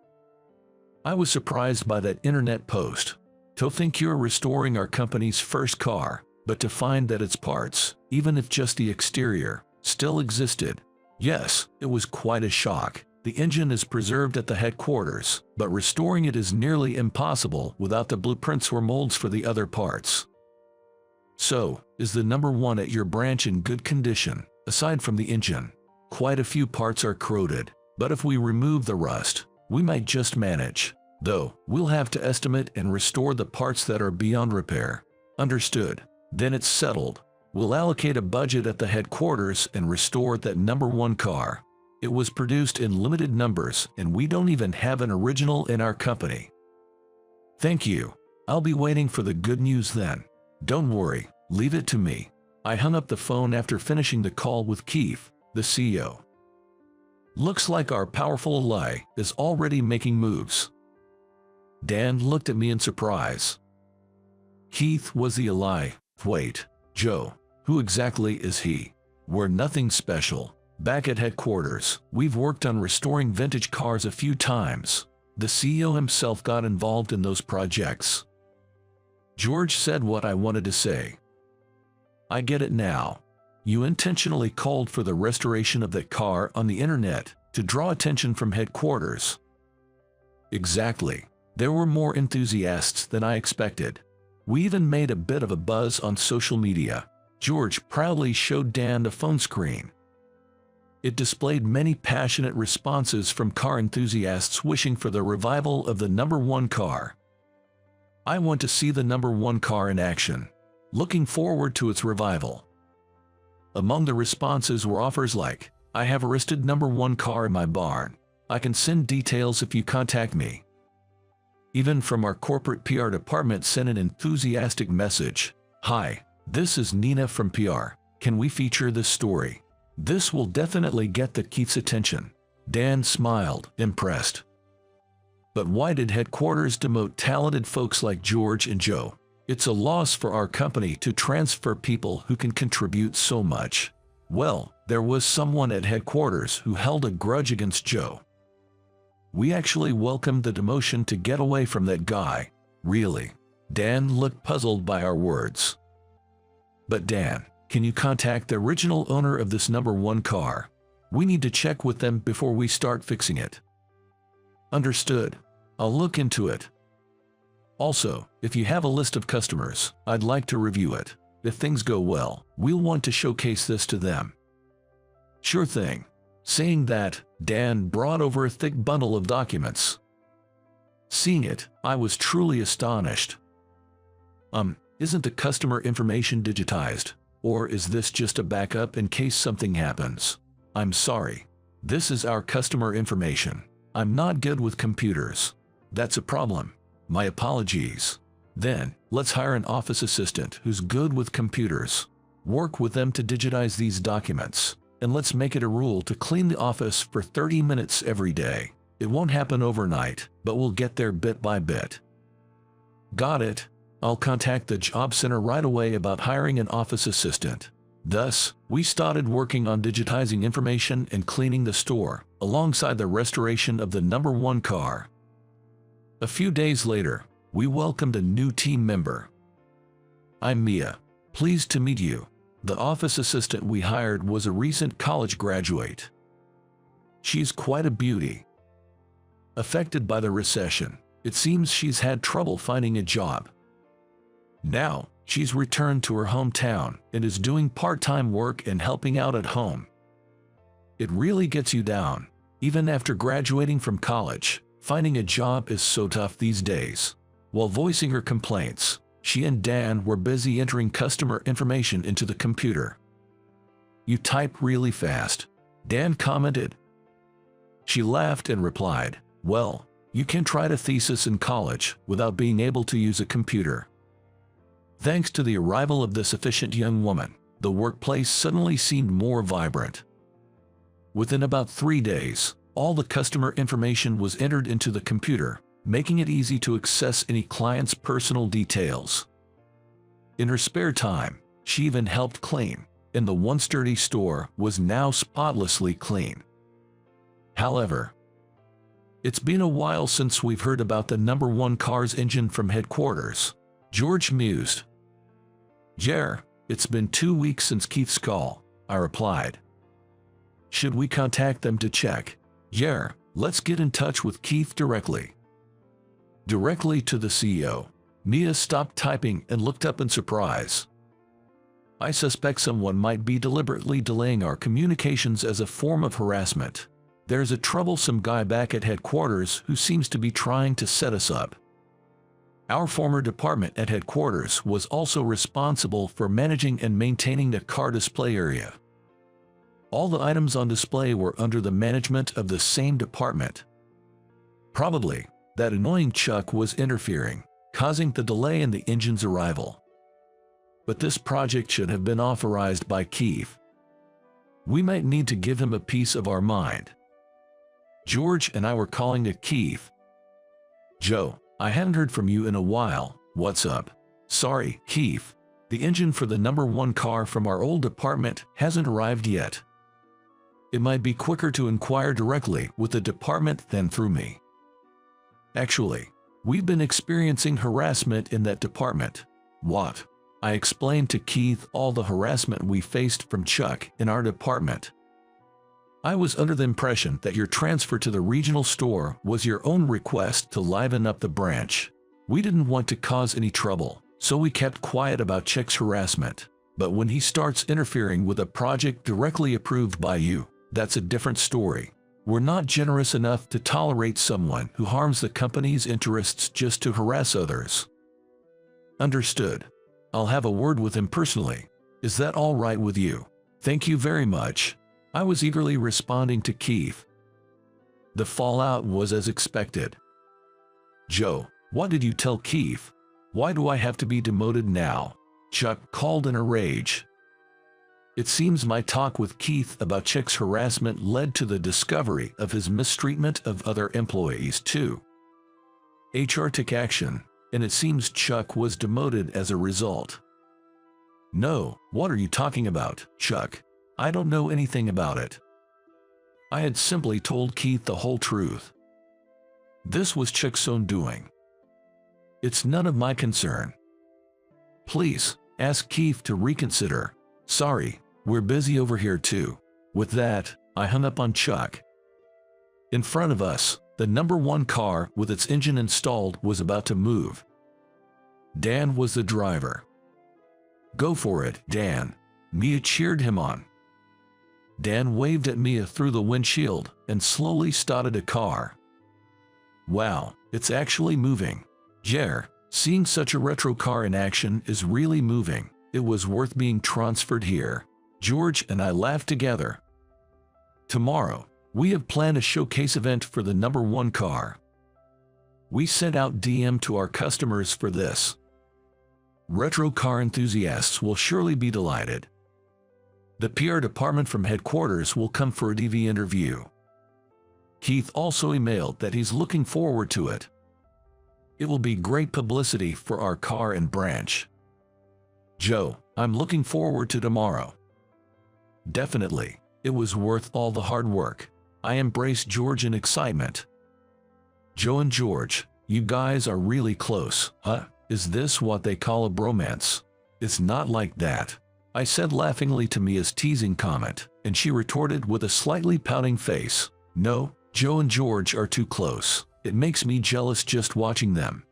I was surprised by that internet post. To think you're restoring our company's first car, but to find that its parts, even if just the exterior, still existed. Yes, it was quite a shock. The engine is preserved at the headquarters, but restoring it is nearly impossible without the blueprints or molds for the other parts. So, is the number 1 at your branch in good condition, aside from the engine? Quite a few parts are corroded, but if we remove the rust, we might just manage. Though, we'll have to estimate and restore the parts that are beyond repair. Understood. Then it's settled. We'll allocate a budget at the headquarters and restore that number 1 car. It was produced in limited numbers, and we don't even have an original in our company. Thank you. I'll be waiting for the good news then. Don't worry, leave it to me. I hung up the phone after finishing the call with Keith, the CEO. Looks like our powerful ally is already making moves. Dan looked at me in surprise. Keith was the ally. Wait, Joe, who exactly is he? We're nothing special. Back at headquarters, we've worked on restoring vintage cars a few times. The CEO himself got involved in those projects. George said what I wanted to say. I get it now. You intentionally called for the restoration of that car on the internet to draw attention from headquarters. Exactly. There were more enthusiasts than I expected. We even made a bit of a buzz on social media. George proudly showed Dan the phone screen. It displayed many passionate responses from car enthusiasts wishing for the revival of the number 1 car. I want to see the number 1 car in action. Looking forward to its revival. Among the responses were offers like, I have a listed number 1 car in my barn. I can send details if you contact me. Even from our corporate PR department sent an enthusiastic message. Hi, this is Nina from PR. Can we feature this story? This will definitely get the Keith's attention. Dan smiled, impressed. But why did headquarters demote talented folks like George and Joe? It's a loss for our company to transfer people who can contribute so much. Well, there was someone at headquarters who held a grudge against Joe. We actually welcomed the demotion to get away from that guy. Really? Dan looked puzzled by our words. But Dan, can you contact the original owner of this number 1 car? We need to check with them before we start fixing it. Understood. I'll look into it. Also, if you have a list of customers, I'd like to review it. If things go well, we'll want to showcase this to them. Sure thing. Saying that, Dan brought over a thick bundle of documents. Seeing it, I was truly astonished. Isn't the customer information digitized? Or is this just a backup in case something happens? I'm sorry. This is our customer information. I'm not good with computers. That's a problem. My apologies. Then, let's hire an office assistant who's good with computers. Work with them to digitize these documents, and let's make it a rule to clean the office for 30 minutes every day. It won't happen overnight, but we'll get there bit by bit. Got it. I'll contact the job center right away about hiring an office assistant. Thus, we started working on digitizing information and cleaning the store, alongside the restoration of the #1 car. A few days later, we welcomed a new team member. I'm Mia. Pleased to meet you. The office assistant we hired was a recent college graduate. She's quite a beauty. Affected by the recession, it seems she's had trouble finding a job. Now, she's returned to her hometown and is doing part-time work and helping out at home. It really gets you down. Even after graduating from college, finding a job is so tough these days. While voicing her complaints, she and Dan were busy entering customer information into the computer. You type really fast, Dan commented. She laughed and replied, well, you can try a thesis in college without being able to use a computer. Thanks to the arrival of this efficient young woman, the workplace suddenly seemed more vibrant. Within about 3 days, all the customer information was entered into the computer, making it easy to access any client's personal details. In her spare time, she even helped clean, and the once dirty store was now spotlessly clean. However, it's been a while since we've heard about the #1 car's engine from headquarters. George mused. Yeah, it's been 2 weeks since Keith's call, I replied. Should we contact them to check? Yeah, let's get in touch with Keith directly. Directly to the CEO. Mia stopped typing and looked up in surprise. I suspect someone might be deliberately delaying our communications as a form of harassment. There's a troublesome guy back at headquarters who seems to be trying to set us up. Our former department at headquarters was also responsible for managing and maintaining the car display area. All the items on display were under the management of the same department. Probably, that annoying Chuck was interfering, causing the delay in the engine's arrival. But this project should have been authorized by Keith. We might need to give him a piece of our mind. George and I were calling to Keith. Joe, I haven't heard from you in a while. What's up? Sorry, Keith. The engine for the #1 car from our old department hasn't arrived yet. It might be quicker to inquire directly with the department than through me. Actually, we've been experiencing harassment in that department. What? I explained to Keith all the harassment we faced from Chuck in our department. I was under the impression that your transfer to the regional store was your own request to liven up the branch. We didn't want to cause any trouble, so we kept quiet about Chuck's harassment. But when he starts interfering with a project directly approved by you, that's a different story. We're not generous enough to tolerate someone who harms the company's interests just to harass others. Understood. I'll have a word with him personally. Is that all right with you? Thank you very much. I was eagerly responding to Keith. The fallout was as expected. Joe, what did you tell Keith? Why do I have to be demoted now? Chuck called in a rage. It seems my talk with Keith about Chuck's harassment led to the discovery of his mistreatment of other employees too. HR took action, and it seems Chuck was demoted as a result. No, what are you talking about, Chuck? I don't know anything about it. I had simply told Keith the whole truth. This was Chuck's own doing. It's none of my concern. Please, ask Keith to reconsider. Sorry, we're busy over here too. With that, I hung up on Chuck. In front of us, The number one car with its engine installed was about to move. Dan was the driver. "Go for it, Dan," Mia cheered him on. Dan waved at Mia through the windshield and slowly started a car. "Wow, it's actually moving. Jer, seeing such a retro car in action is really moving. It was worth being transferred here." George and I laughed together. Tomorrow, we have planned a showcase event for the number one car. We sent out DM to our customers for this. Retro car enthusiasts will surely be delighted. The PR department from headquarters will come for a DV interview. Keith also emailed that he's looking forward to it. It will be great publicity for our car and branch. Joe, I'm looking forward to tomorrow. Definitely, it was worth all the hard work. I embraced George in excitement. Joe and George, you guys are really close, huh? Is this what they call a bromance? It's not like that, I said laughingly to Mia's teasing comment, and she retorted with a slightly pouting face. No, Joe and George are too close. It makes me jealous just watching them.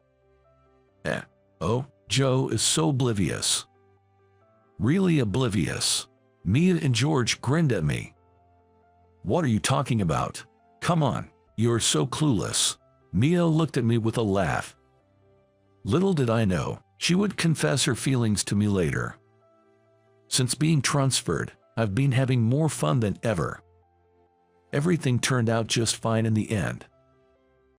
Oh, Joe is so oblivious. Really oblivious. Mia and George grinned at me. What are you talking about? Come on, you're so clueless. Mia looked at me with a laugh. Little did I know, she would confess her feelings to me later. Since being transferred, I've been having more fun than ever. Everything turned out just fine in the end.